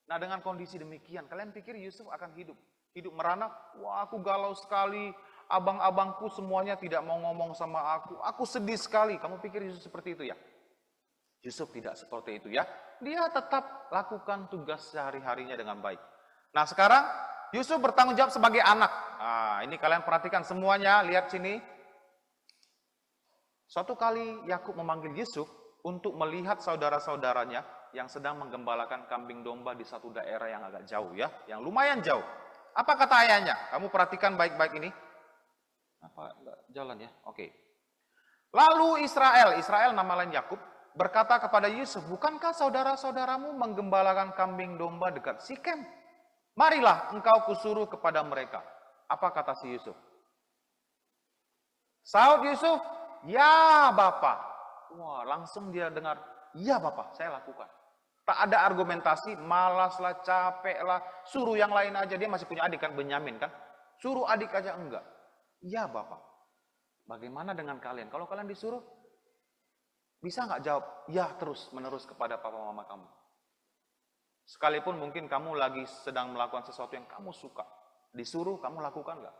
Nah dengan kondisi demikian, kalian pikir Yusuf akan hidup? Hidup merana, wah aku galau sekali, abang-abangku semuanya tidak mau ngomong sama aku sedih sekali. Kamu pikir Yusuf seperti itu ya? Yusuf tidak seperti itu ya. Dia tetap lakukan tugas sehari-harinya dengan baik. Nah sekarang Yusuf bertanggung jawab sebagai anak. Nah ini kalian perhatikan semuanya, lihat sini. Suatu kali Yakub memanggil Yusuf untuk melihat saudara-saudaranya yang sedang menggembalakan kambing domba di satu daerah yang agak jauh ya, yang lumayan jauh. Apa kata ayahnya? Kamu perhatikan baik-baik ini. Apa jalan ya? Oke. Lalu Israel nama lain Yakub, berkata kepada Yusuf, bukankah saudara-saudaramu menggembalakan kambing domba dekat Sikem? Marilah engkau kusuruh kepada mereka. Apa kata si Yusuf? Saud Yusuf, ya Bapak. Wah, langsung dia dengar, ya Bapak, saya lakukan. Tak ada argumentasi, malaslah, capeklah, suruh yang lain aja. Dia masih punya adik kan, Benyamin kan? Suruh adik aja enggak. Ya Bapak. Bagaimana dengan kalian? Kalau kalian disuruh, bisa nggak jawab, ya terus menerus kepada papa mama kamu. Sekalipun mungkin kamu lagi sedang melakukan sesuatu yang kamu suka. Disuruh, kamu lakukan nggak?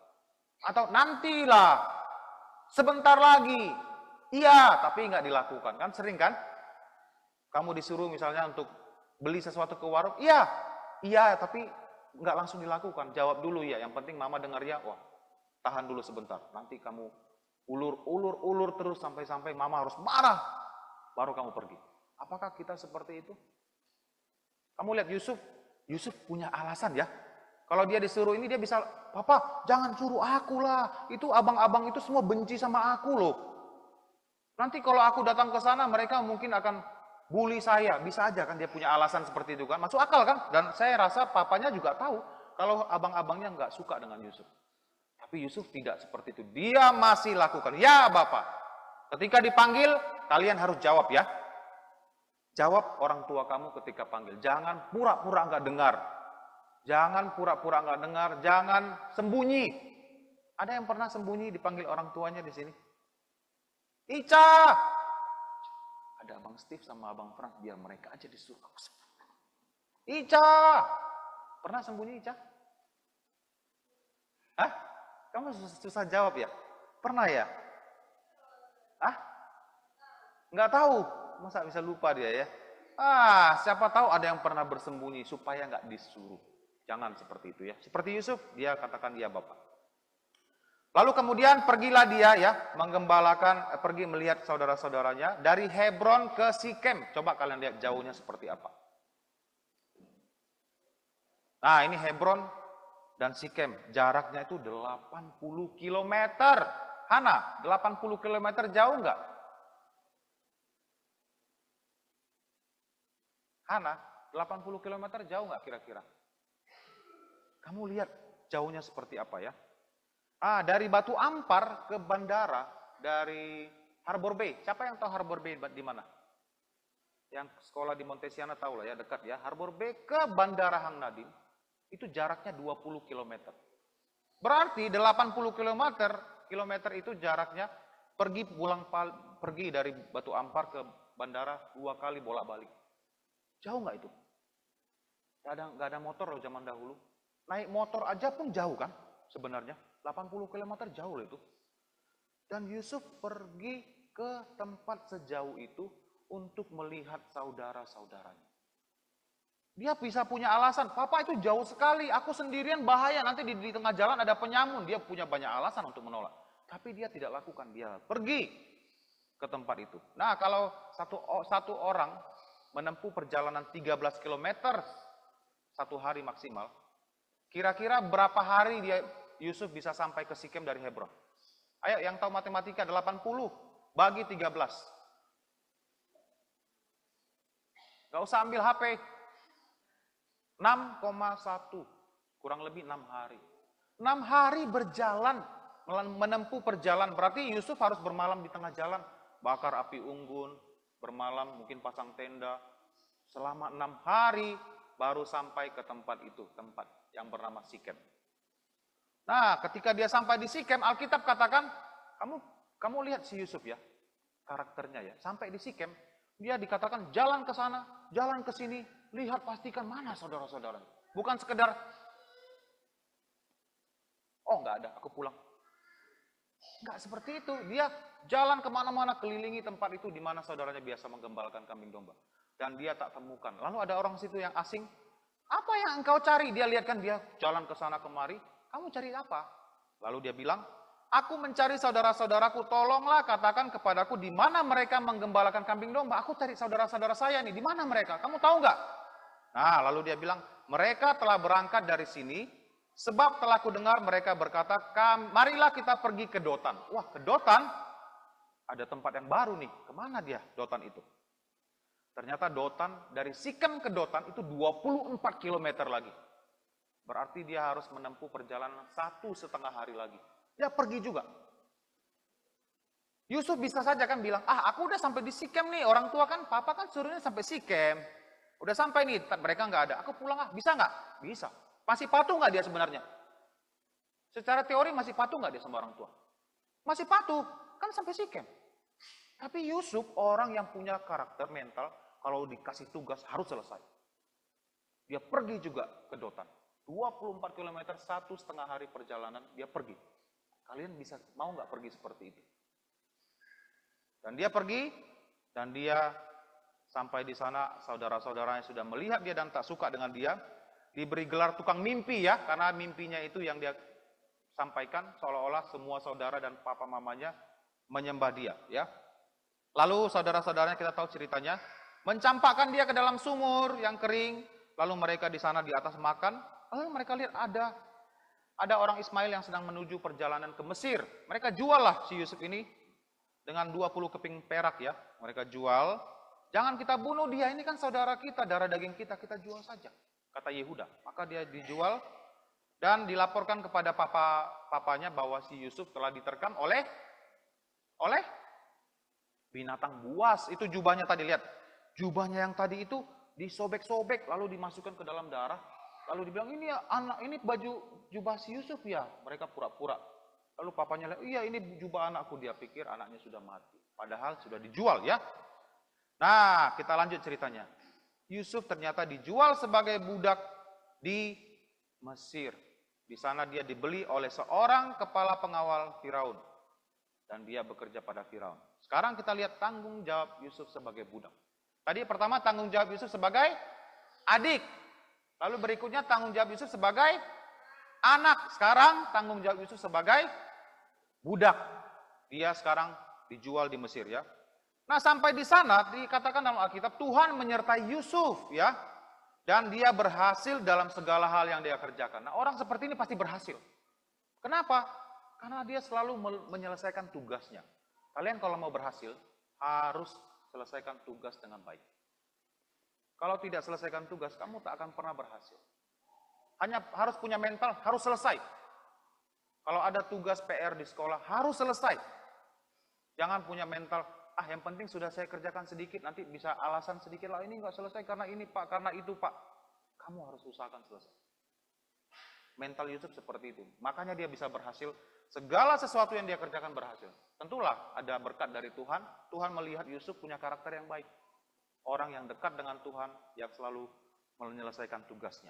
Atau nantilah, sebentar lagi. Iya, tapi nggak dilakukan. Kan sering kan? Kamu disuruh misalnya untuk beli sesuatu ke warung. Iya, tapi nggak langsung dilakukan. Jawab dulu ya, yang penting mama dengar ya. Wah, tahan dulu sebentar. Nanti kamu ulur terus sampai mama harus marah. Baru kamu pergi. Apakah kita seperti itu? Kamu lihat Yusuf punya alasan ya. Kalau dia disuruh ini dia bisa, Papa jangan suruh aku lah. Itu abang-abang itu semua benci sama aku loh. Nanti kalau aku datang ke sana mereka mungkin akan bully saya, bisa aja kan dia punya alasan seperti itu kan, masuk akal kan? Dan saya rasa papanya juga tahu kalau abang-abangnya nggak suka dengan Yusuf. Tapi Yusuf tidak seperti itu, dia masih lakukan. Ya Bapak, ketika dipanggil, kalian harus jawab ya. Jawab orang tua kamu ketika panggil, jangan pura-pura nggak dengar. Jangan pura-pura nggak dengar, jangan sembunyi. Ada yang pernah sembunyi dipanggil orang tuanya di sini? Ica! Ada Abang Steve sama Abang Frank, biar mereka aja disuruh. Ica! Pernah sembunyi Ica? Hah? Kamu susah jawab ya? Pernah ya? Hah? Nggak tahu. Masa bisa lupa dia ya? Siapa tahu ada yang pernah bersembunyi supaya nggak disuruh. Jangan seperti itu ya. Seperti Yusuf, dia katakan ya Bapak. Lalu kemudian pergilah dia ya, menggembalakan, pergi melihat saudara-saudaranya dari Hebron ke Sikem. Coba kalian lihat jauhnya seperti apa. Nah ini Hebron dan Sikem, jaraknya itu 80 km. Hana, 80 km jauh nggak? Hana, 80 km jauh nggak kira-kira? Kamu lihat jauhnya seperti apa ya? Dari Batu Ampar ke bandara, dari Harbor Bay. Siapa yang tahu Harbor Bay di mana? Yang sekolah di Montesiana tahu lah ya, dekat ya. Harbor Bay ke Bandara Hang Nadim, itu jaraknya 20 km. Berarti 80 km itu jaraknya pergi dari Batu Ampar ke bandara 2 kali bolak-balik. Jauh nggak itu? Nggak ada motor loh zaman dahulu. Naik motor aja pun jauh kan sebenarnya. 80 km jauh loh itu. Dan Yusuf pergi ke tempat sejauh itu untuk melihat saudara-saudaranya. Dia bisa punya alasan, Papa itu jauh sekali, aku sendirian bahaya, nanti di tengah jalan ada penyamun. Dia punya banyak alasan untuk menolak. Tapi dia tidak lakukan, dia pergi ke tempat itu. Nah kalau satu orang menempuh perjalanan 13 km satu hari maksimal, kira-kira berapa hari Yusuf bisa sampai ke Sikem dari Hebron? Ayo yang tahu matematika, 80 bagi 13. Gak usah ambil HP. 6,1 kurang lebih 6 hari. 6 hari berjalan, menempuh perjalanan. Berarti Yusuf harus bermalam di tengah jalan, bakar api unggun, bermalam mungkin pasang tenda. Selama 6 hari baru sampai ke tempat itu, tempat yang bernama Sikem. Nah, ketika dia sampai di Sikem, Alkitab katakan, kamu lihat si Yusuf ya, karakternya ya. Sampai di Sikem, dia dikatakan jalan ke sana, jalan ke sini, lihat pastikan mana saudara-saudara. Bukan sekedar, oh nggak ada, aku pulang. Nggak seperti itu, dia jalan kemana-mana, kelilingi tempat itu di mana saudaranya biasa menggembalakan kambing domba. Dan dia tak temukan. Lalu ada orang situ yang asing, apa yang engkau cari? Dia lihat kan dia jalan ke sana kemari, kamu cari apa? Lalu dia bilang, aku mencari saudara-saudaraku, tolonglah katakan kepadaku di mana mereka menggembalakan kambing domba. Aku cari saudara-saudara saya nih, di mana mereka? Kamu tahu nggak? Nah, lalu dia bilang, mereka telah berangkat dari sini, sebab telah kudengar mereka berkata, marilah kita pergi ke Dotan. Wah, ke Dotan? Ada tempat yang baru nih. Kemana dia Dotan itu? Ternyata Dotan, dari Sikem ke Dotan itu 24 km lagi. Berarti dia harus menempuh perjalanan 1,5 hari lagi. Dia pergi juga. Yusuf bisa saja kan bilang, aku udah sampai di Sikem nih, orang tua kan, papa kan suruhnya sampai Sikem. Udah sampai nih, mereka nggak ada, aku pulang bisa nggak? Bisa. Masih patuh nggak dia sebenarnya? Secara teori masih patuh nggak dia sama orang tua? Masih patuh, kan sampai Sikem. Tapi Yusuf orang yang punya karakter mental, kalau dikasih tugas harus selesai. Dia pergi juga ke Dotan. 24 km, 1,5 hari perjalanan, dia pergi. Kalian mau nggak pergi seperti itu? Dan dia pergi, dan dia sampai di sana, saudara-saudaranya sudah melihat dia dan tak suka dengan dia. Diberi gelar tukang mimpi ya, karena mimpinya itu yang dia sampaikan, seolah-olah semua saudara dan papa mamanya menyembah dia. Ya. Lalu saudara-saudaranya kita tahu ceritanya, mencampakkan dia ke dalam sumur yang kering, lalu mereka di sana di atas makan. Lalu mereka lihat ada orang Ismail yang sedang menuju perjalanan ke Mesir. Mereka jual lah si Yusuf ini dengan 20 keping perak ya. Mereka jual Jangan kita bunuh dia, ini kan saudara kita, darah daging kita, kita jual saja. Kata Yehuda. Maka dia dijual dan dilaporkan kepada papanya bahwa si Yusuf telah diterkam oleh binatang buas. Itu jubahnya tadi, lihat. Jubahnya yang tadi itu disobek-sobek lalu dimasukkan ke dalam darah. Lalu dibilang, ini baju jubah si Yusuf ya. Mereka pura-pura. Lalu papanya lihat, iya ini jubah anakku. Dia pikir anaknya sudah mati. Padahal sudah dijual ya. Nah, kita lanjut ceritanya. Yusuf ternyata dijual sebagai budak di Mesir. Di sana dia dibeli oleh seorang kepala pengawal Firaun. Dan dia bekerja pada Firaun. Sekarang kita lihat tanggung jawab Yusuf sebagai budak. Tadi pertama tanggung jawab Yusuf sebagai adik. Lalu berikutnya tanggung jawab Yusuf sebagai anak. Sekarang tanggung jawab Yusuf sebagai budak. Dia sekarang dijual di Mesir ya. Nah, sampai di sana dikatakan dalam Alkitab Tuhan menyertai Yusuf ya. Dan dia berhasil dalam segala hal yang dia kerjakan. Nah, orang seperti ini pasti berhasil. Kenapa? Karena dia selalu menyelesaikan tugasnya. Kalian kalau mau berhasil harus selesaikan tugas dengan baik. Kalau tidak selesaikan tugas, kamu tak akan pernah berhasil. Hanya harus punya mental, harus selesai. Kalau ada tugas PR di sekolah, harus selesai. Jangan punya mental, yang penting sudah saya kerjakan sedikit, nanti bisa alasan sedikit lah, ini nggak selesai karena ini Pak, karena itu Pak. Kamu harus usahakan selesai. Mental Yusuf seperti itu. Makanya dia bisa berhasil. Segala sesuatu yang dia kerjakan berhasil. Tentulah ada berkat dari Tuhan. Tuhan melihat Yusuf punya karakter yang baik. Orang yang dekat dengan Tuhan yang selalu menyelesaikan tugasnya.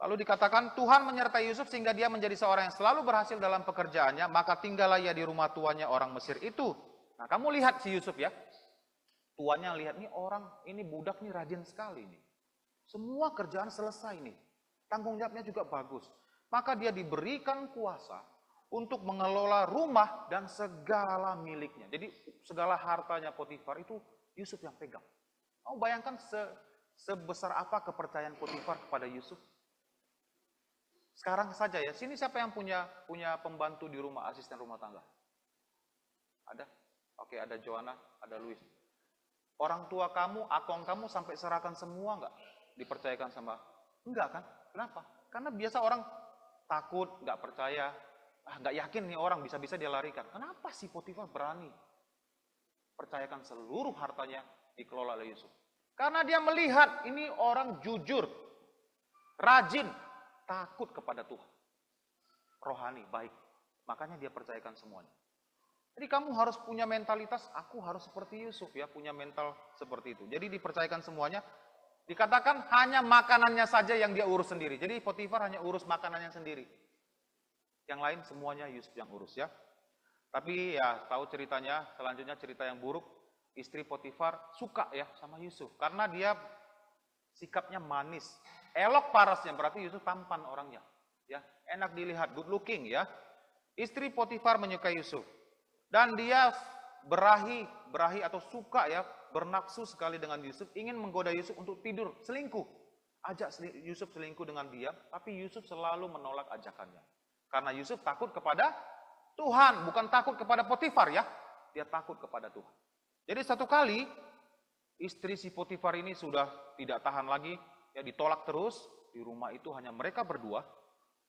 Lalu dikatakan Tuhan menyertai Yusuf sehingga dia menjadi seorang yang selalu berhasil dalam pekerjaannya. Maka tinggallah ia di rumah tuannya orang Mesir itu. Nah, kamu lihat si Yusuf ya. Tuannya lihat nih orang, ini budak nih rajin sekali nih. Semua kerjaan selesai nih. Tanggung jawabnya juga bagus. Maka dia diberikan kuasa untuk mengelola rumah dan segala miliknya. Jadi segala hartanya Potifar itu Yusuf yang pegang. Kamu bayangkan sebesar apa kepercayaan Potifar kepada Yusuf? Sekarang saja ya, sini siapa yang punya pembantu di rumah, asisten rumah tangga? Ada? Oke, ada Joanna, ada Luis. Orang tua kamu, akong kamu sampai serahkan semua enggak? Dipercayakan sama? Enggak kan? Kenapa? Karena biasa orang takut, nggak percaya, nggak yakin nih orang, bisa-bisa dia larikan. Kenapa si Potifar berani percayakan seluruh hartanya dikelola oleh Yusuf? Karena dia melihat ini orang jujur, rajin, takut kepada Tuhan. Rohani, baik. Makanya dia percayakan semuanya. Jadi kamu harus punya mentalitas, aku harus seperti Yusuf ya, punya mental seperti itu. Jadi dipercayakan semuanya. Dikatakan hanya makanannya saja yang dia urus sendiri. Jadi Potifar hanya urus makanannya sendiri. Yang lain semuanya Yusuf yang urus ya. Tapi ya tahu ceritanya, selanjutnya cerita yang buruk. Istri Potifar suka ya sama Yusuf. Karena dia sikapnya manis. Elok parasnya, berarti Yusuf tampan orangnya. Ya, enak dilihat, good looking ya. Istri Potifar menyukai Yusuf. Dan dia berahi atau suka ya, bernafsu sekali dengan Yusuf, ingin menggoda Yusuf untuk tidur, selingkuh. Ajak Yusuf selingkuh dengan dia, tapi Yusuf selalu menolak ajakannya. Karena Yusuf takut kepada Tuhan, bukan takut kepada Potifar ya. Dia takut kepada Tuhan. Jadi satu kali, istri si Potifar ini sudah tidak tahan lagi, ya ditolak terus, di rumah itu hanya mereka berdua.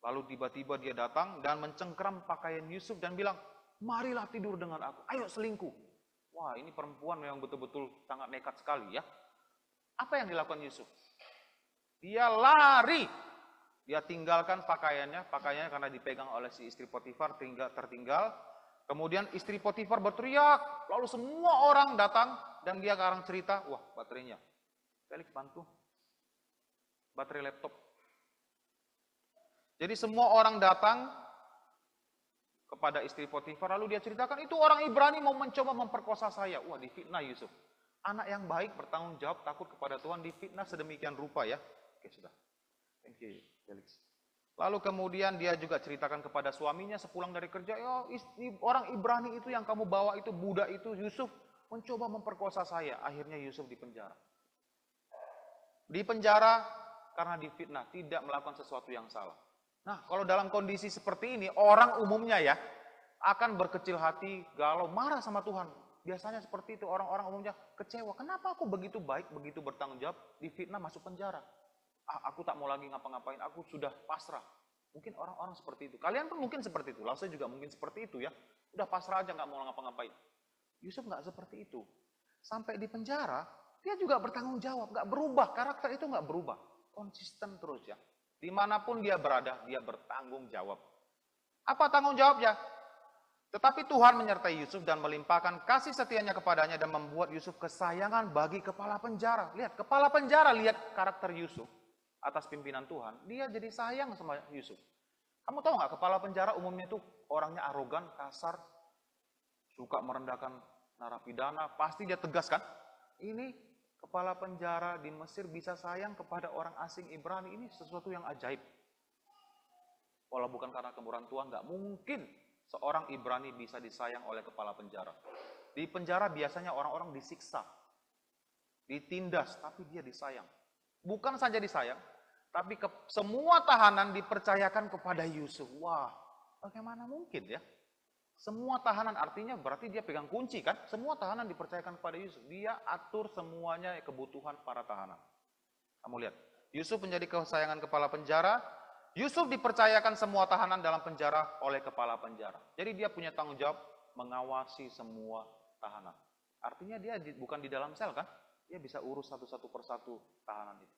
Lalu tiba-tiba dia datang dan mencengkram pakaian Yusuf dan bilang, marilah tidur dengan aku, ayo selingkuh. Wah, ini perempuan memang betul-betul sangat nekat sekali ya. Apa yang dilakukan Yusuf? Dia lari. Dia tinggalkan pakaiannya karena dipegang oleh si istri Potifar tertinggal. Kemudian istri Potifar berteriak, lalu semua orang datang dan dia sekarang cerita, wah baterainya. Felix bantu. Baterai laptop. Jadi semua orang datang kepada istri Potifar, lalu dia ceritakan, itu orang Ibrani mau mencoba memperkosa saya. Wah, difitnah Yusuf. Anak yang baik, bertanggung jawab, takut kepada Tuhan, difitnah sedemikian rupa ya. Oke, sudah. Thank you, Felix. Lalu kemudian dia juga ceritakan kepada suaminya sepulang dari kerja, ya orang Ibrani itu yang kamu bawa itu, budak itu, Yusuf, mencoba memperkosa saya. Akhirnya Yusuf dipenjara. Dipenjara karena difitnah, tidak melakukan sesuatu yang salah. Nah, kalau dalam kondisi seperti ini, orang umumnya ya, akan berkecil hati, galau, marah sama Tuhan. biasanya seperti itu, orang-orang umumnya kecewa. Kenapa aku begitu baik, begitu bertanggung jawab, difitnah masuk penjara? Aku tak mau lagi ngapa-ngapain, aku sudah pasrah. Mungkin orang-orang seperti itu. Kalian pun mungkin seperti itu. Langsung juga mungkin seperti itu ya. Udah pasrah aja, nggak mau ngapa-ngapain. Yusuf nggak seperti itu. Sampai di penjara, dia juga bertanggung jawab, nggak berubah. Karakter itu nggak berubah. Konsisten terus ya. Dimanapun dia berada, dia bertanggung jawab. Apa tanggung jawabnya? Tetapi Tuhan menyertai Yusuf dan melimpahkan kasih setianya kepadanya dan membuat Yusuf kesayangan bagi kepala penjara. Lihat, kepala penjara, lihat karakter Yusuf atas pimpinan Tuhan. Dia jadi sayang sama Yusuf. Kamu tahu nggak, kepala penjara umumnya itu orangnya arogan, kasar, suka merendahkan narapidana, pasti dia tegas kan? Ini kepala penjara di Mesir bisa sayang kepada orang asing Ibrani, ini sesuatu yang ajaib. Walau bukan karena kemurahan Tuhan, nggak mungkin seorang Ibrani bisa disayang oleh kepala penjara. Di penjara biasanya orang-orang disiksa, ditindas, tapi dia disayang. Bukan saja disayang, tapi semua tahanan dipercayakan kepada Yusuf. Wah, bagaimana mungkin ya? Semua tahanan artinya berarti dia pegang kunci kan? Semua tahanan dipercayakan kepada Yusuf. Dia atur semuanya kebutuhan para tahanan. Kamu lihat, Yusuf menjadi kesayangan kepala penjara. Yusuf dipercayakan semua tahanan dalam penjara oleh kepala penjara. Jadi dia punya tanggung jawab mengawasi semua tahanan. Artinya dia bukan di dalam sel kan? Dia bisa urus satu-satu persatu tahanan itu.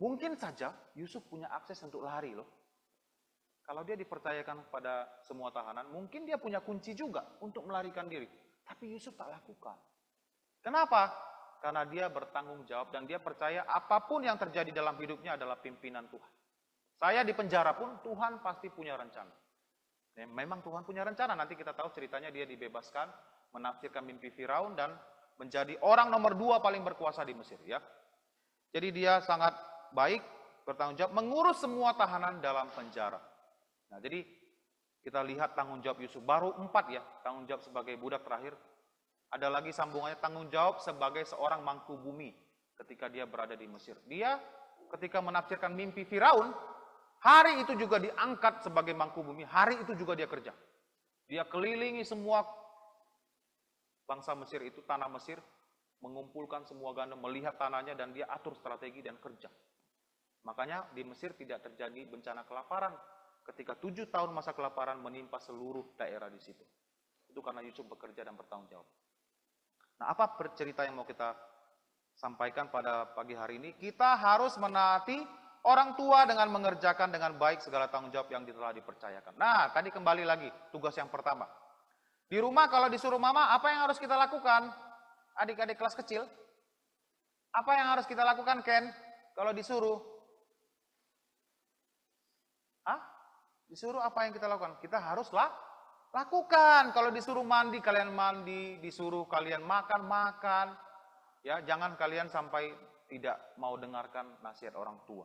Mungkin saja Yusuf punya akses untuk lari loh. Kalau dia dipercayakan pada semua tahanan, mungkin dia punya kunci juga untuk melarikan diri. Tapi Yusuf tak lakukan. Kenapa? Karena dia bertanggung jawab dan dia percaya apapun yang terjadi dalam hidupnya adalah pimpinan Tuhan. Saya di penjara pun Tuhan pasti punya rencana. Memang Tuhan punya rencana, nanti kita tahu ceritanya dia dibebaskan, menafsirkan mimpi Firaun dan menjadi orang nomor 2 paling berkuasa di Mesir ya. Jadi dia sangat baik, bertanggung jawab, mengurus semua tahanan dalam penjara. Nah jadi kita lihat tanggung jawab Yusuf, baru 4 ya, tanggung jawab sebagai budak terakhir. Ada lagi sambungannya tanggung jawab sebagai seorang mangku bumi ketika dia berada di Mesir. Dia ketika menafsirkan mimpi Firaun, hari itu juga diangkat sebagai mangku bumi, hari itu juga dia kerja. Dia kelilingi semua bangsa Mesir itu, tanah Mesir, mengumpulkan semua gandum, melihat tanahnya dan dia atur strategi dan kerja. Makanya di Mesir tidak terjadi bencana kelaparan ketika 7 tahun masa kelaparan menimpa seluruh daerah di situ. Itu karena Yusuf bekerja dan bertanggung jawab. Nah, apa cerita yang mau kita sampaikan pada pagi hari ini? Kita harus menaati orang tua dengan mengerjakan dengan baik segala tanggung jawab yang telah dipercayakan. Nah, tadi kembali lagi tugas yang pertama. Di rumah kalau disuruh mama, apa yang harus kita lakukan? Adik-adik kelas kecil, apa yang harus kita lakukan, Ken? Kalau disuruh? Hah? Disuruh apa yang kita lakukan? Kita haruslah lakukan. Kalau disuruh mandi, kalian mandi. Disuruh kalian makan, makan. Ya, jangan kalian sampai tidak mau dengarkan nasihat orang tua.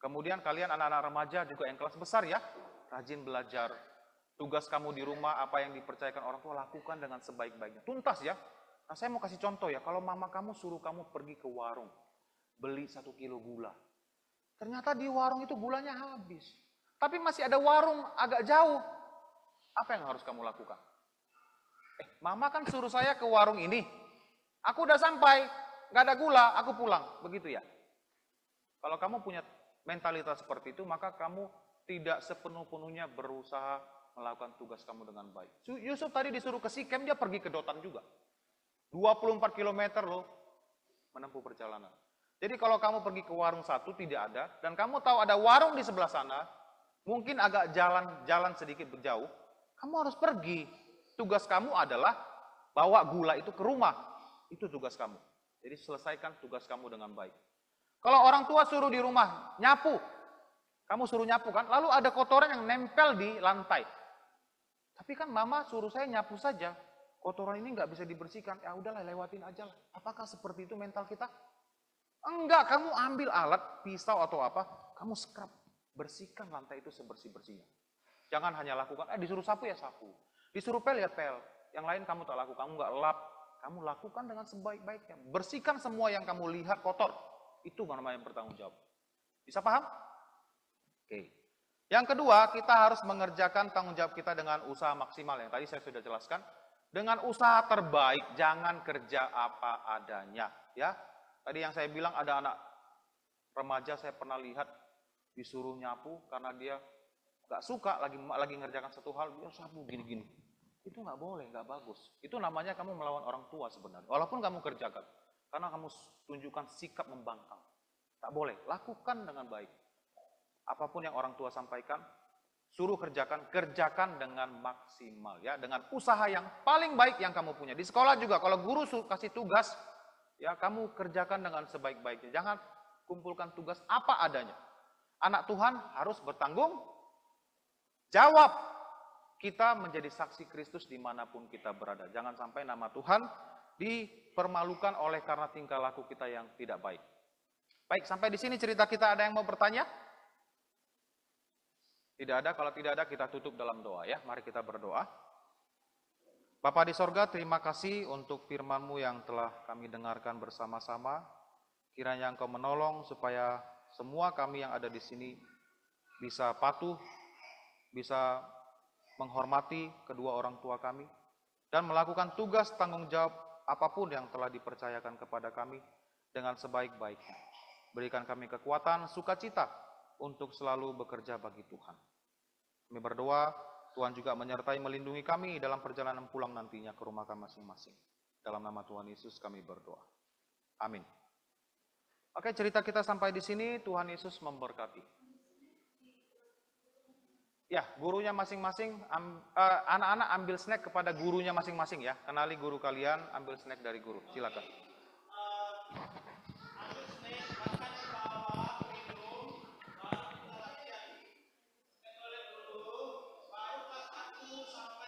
Kemudian kalian anak-anak remaja juga yang kelas besar ya, rajin belajar. Tugas kamu di rumah, apa yang dipercayakan orang tua, lakukan dengan sebaik-baiknya. Tuntas ya. Nah, saya mau kasih contoh ya, kalau mama kamu suruh kamu pergi ke warung, beli 1 kilo gula. Ternyata di warung itu gulanya habis. Tapi masih ada warung agak jauh. Apa yang harus kamu lakukan? Mama kan suruh saya ke warung ini. Aku udah sampai, nggak ada gula, aku pulang. Begitu ya. Kalau kamu punya mentalitas seperti itu, maka kamu tidak sepenuh-penuhnya berusaha melakukan tugas kamu dengan baik. Yusuf tadi disuruh ke Sikem, dia pergi ke Dotan juga. 24 km loh menempuh perjalanan. Jadi kalau kamu pergi ke warung satu tidak ada, dan kamu tahu ada warung di sebelah sana, mungkin agak jalan sedikit jauh, kamu harus pergi. Tugas kamu adalah bawa gula itu ke rumah. Itu tugas kamu. Jadi selesaikan tugas kamu dengan baik. Kalau orang tua suruh di rumah, nyapu. Kamu suruh nyapu kan, lalu ada kotoran yang nempel di lantai. Tapi kan mama suruh saya nyapu saja. Kotoran ini nggak bisa dibersihkan. Ya udahlah, lewatin aja lah. Apakah seperti itu mental kita? Enggak, kamu ambil alat, pisau atau apa, kamu scrub. Bersihkan lantai itu sebersih-bersihnya. Jangan hanya lakukan, disuruh sapu ya sapu. Disuruh pel ya pel. Yang lain kamu tak lakukan, kamu nggak lap. Kamu lakukan dengan sebaik-baiknya. Bersihkan semua yang kamu lihat kotor. Itu namanya yang bertanggung jawab. Bisa paham? Oke. Yang kedua, kita harus mengerjakan tanggung jawab kita dengan usaha maksimal. Yang tadi saya sudah jelaskan. Dengan usaha terbaik, jangan kerja apa adanya. Ya, tadi yang saya bilang ada anak remaja saya pernah lihat disuruh nyapu karena dia nggak suka lagi ngerjakan satu hal, dia sapu gini-gini. Itu nggak boleh, nggak bagus. Itu namanya kamu melawan orang tua sebenarnya. Walaupun kamu kerjakan, karena kamu tunjukkan sikap membangkang. Tak boleh, lakukan dengan baik. Apapun yang orang tua sampaikan, suruh kerjakan dengan maksimal ya, dengan usaha yang paling baik yang kamu punya. Di sekolah juga kalau guru kasih tugas, ya kamu kerjakan dengan sebaik-baiknya. Jangan kumpulkan tugas apa adanya. Anak Tuhan harus bertanggung jawab. Kita menjadi saksi Kristus dimanapun kita berada. Jangan sampai nama Tuhan dipermalukan oleh karena tingkah laku kita yang tidak baik. Baik, sampai di sini cerita kita. Ada yang mau bertanya? Tidak ada, kalau tidak ada kita tutup dalam doa ya. Mari kita berdoa. Bapa di sorga, terima kasih untuk firman-Mu yang telah kami dengarkan bersama-sama. Kiranya Engkau menolong supaya semua kami yang ada di sini bisa patuh, bisa menghormati kedua orang tua kami, dan melakukan tugas tanggung jawab apapun yang telah dipercayakan kepada kami dengan sebaik-baiknya. Berikan kami kekuatan, sukacita untuk selalu bekerja bagi Tuhan. Kami berdoa, Tuhan juga menyertai melindungi kami dalam perjalanan pulang nantinya ke rumah kami masing-masing. Dalam nama Tuhan Yesus kami berdoa. Amin. Oke, cerita kita sampai di sini. Tuhan Yesus memberkati. Ya, gurunya masing-masing, anak-anak ambil snack kepada gurunya masing-masing ya. Kenali guru kalian, ambil snack dari guru. Silakan.